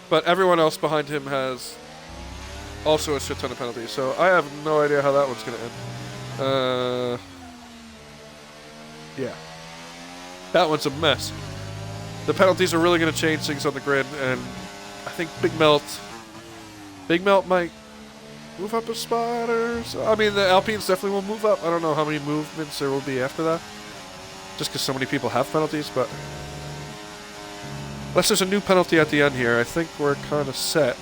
But everyone else behind him has also a shit ton of penalties. So I have no idea how that one's going to end. Yeah. That one's a mess. The penalties are really going to change things on the grid. And I think Big Melt might move up a spot or so. I mean, the Alpines definitely will move up. I don't know how many movements there will be after that. Just because so many people have penalties, but unless there's a new penalty at the end here, I think we're kind of set.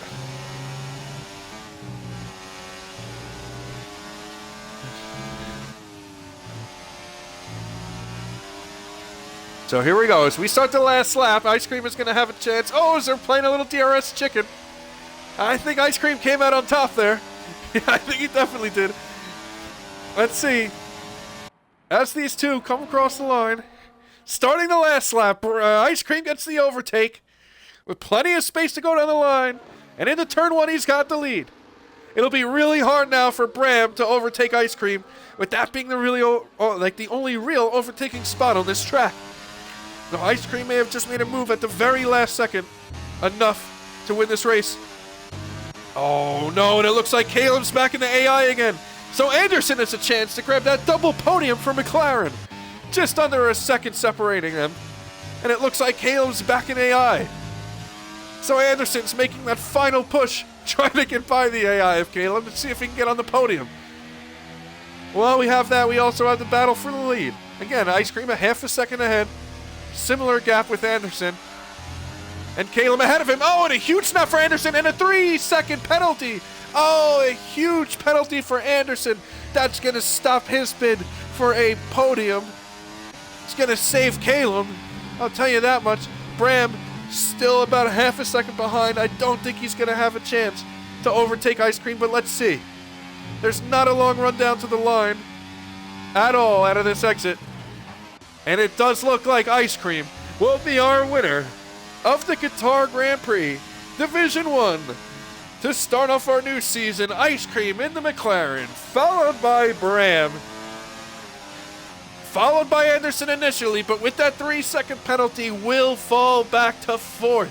So here we go. As we start the last lap, Ice Cream is going to have a chance. Oh, is they're playing a little DRS chicken. I think Ice Cream came out on top there. Yeah, I think he definitely did. Let's see. As these two come across the line, starting the last lap, Ice Cream gets the overtake with plenty of space to go down the line, and into turn 1 he's got the lead. It'll be really hard now for Bram to overtake Ice Cream, with that being the the only real overtaking spot on this track. Now Ice Cream may have just made a move at the very last second, enough to win this race. Oh no, and it looks like Caleb's back in the AI again. So Anderson has a chance to grab that double podium for McLaren. Just under a second separating them. And it looks like Caleb's back in AI. So Anderson's making that final push, trying to get by the AI of Caleb to see if he can get on the podium. Well, we have that. We also have the battle for the lead. Again, Ice Cream a half a second ahead. Similar gap with Anderson. And Caleb ahead of him. Oh, and a huge snap for Anderson and a 3-second penalty. Oh, a huge penalty for Anderson. That's going to stop his bid for a podium. It's going to save Caleb. I'll tell you that much. Bram still about a half a second behind. I don't think he's going to have a chance to overtake Ice Cream, but let's see. There's not a long run down to the line at all out of this exit. And it does look like Ice Cream will be our winner of the Qatar Grand Prix Division 1. To start off our new season, Ice Cream in the McLaren, followed by Bram. followed by Anderson initially, but with that 3-second penalty, will fall back to 4th.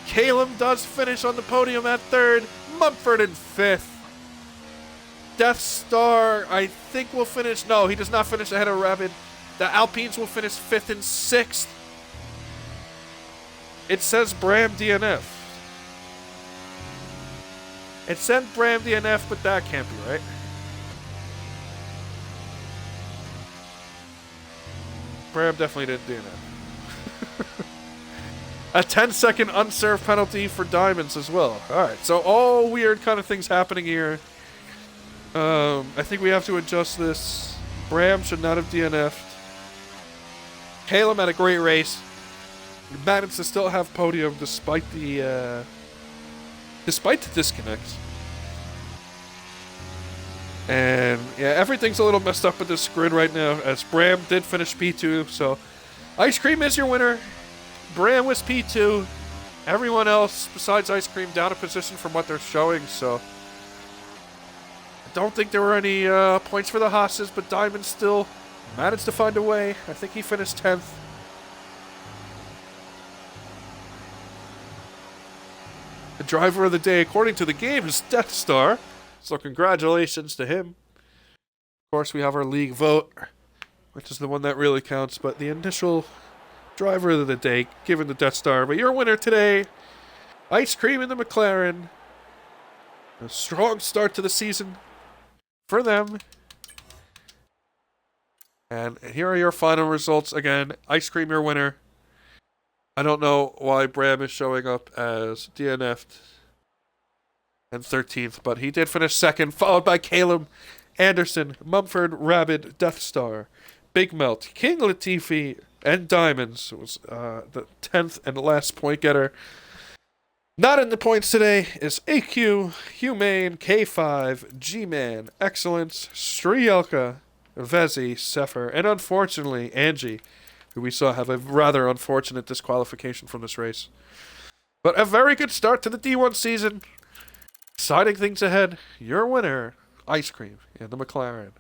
Calum does finish on the podium at 3rd, Mumford in 5th. Death Star, I think, will finish. No, he does not finish ahead of Rabbit. The Alpines will finish 5th and 6th. It says Bram DNF. It said Bram DNF, but that can't be right. Bram definitely didn't DNF. A 10-second unserved penalty for Diamonds as well. Alright, so all weird kind of things happening here. I think we have to adjust this. Bram should not have DNF'd. Calum had a great race. Managed to still have podium despite the disconnects. And yeah, everything's a little messed up with this grid right now, as Bram did finish P2, so Ice Cream is your winner. Bram was P2. Everyone else besides Ice Cream down a position from what they're showing, so I don't think there were any points for the Haas's, but Diamond still managed to find a way. I think he finished 10th. The driver of the day, according to the game, is Death Star. So congratulations to him. Of course, we have our league vote, which is the one that really counts. But the initial driver of the day, given the Death Star. But your winner today, Ice Cream in the McLaren. A strong start to the season for them. And here are your final results. Again, Ice Cream, your winner. I don't know why Bram is showing up as DNF'd and 13th, but he did finish 2nd, followed by Calum, Anderson, Mumford, Rabbit, Death Star, Big Melt, King Latifi, and Diamonds was the 10th and last point getter. Not in the points today is AQ, Humane, K5, G-Man, Excellence, Strielka, Vezi, Sefer, and unfortunately Angie, who we saw have a rather unfortunate disqualification from this race. But a very good start to the D1 season. Exciting things ahead. Your winner, Ice Cream, in the McLaren.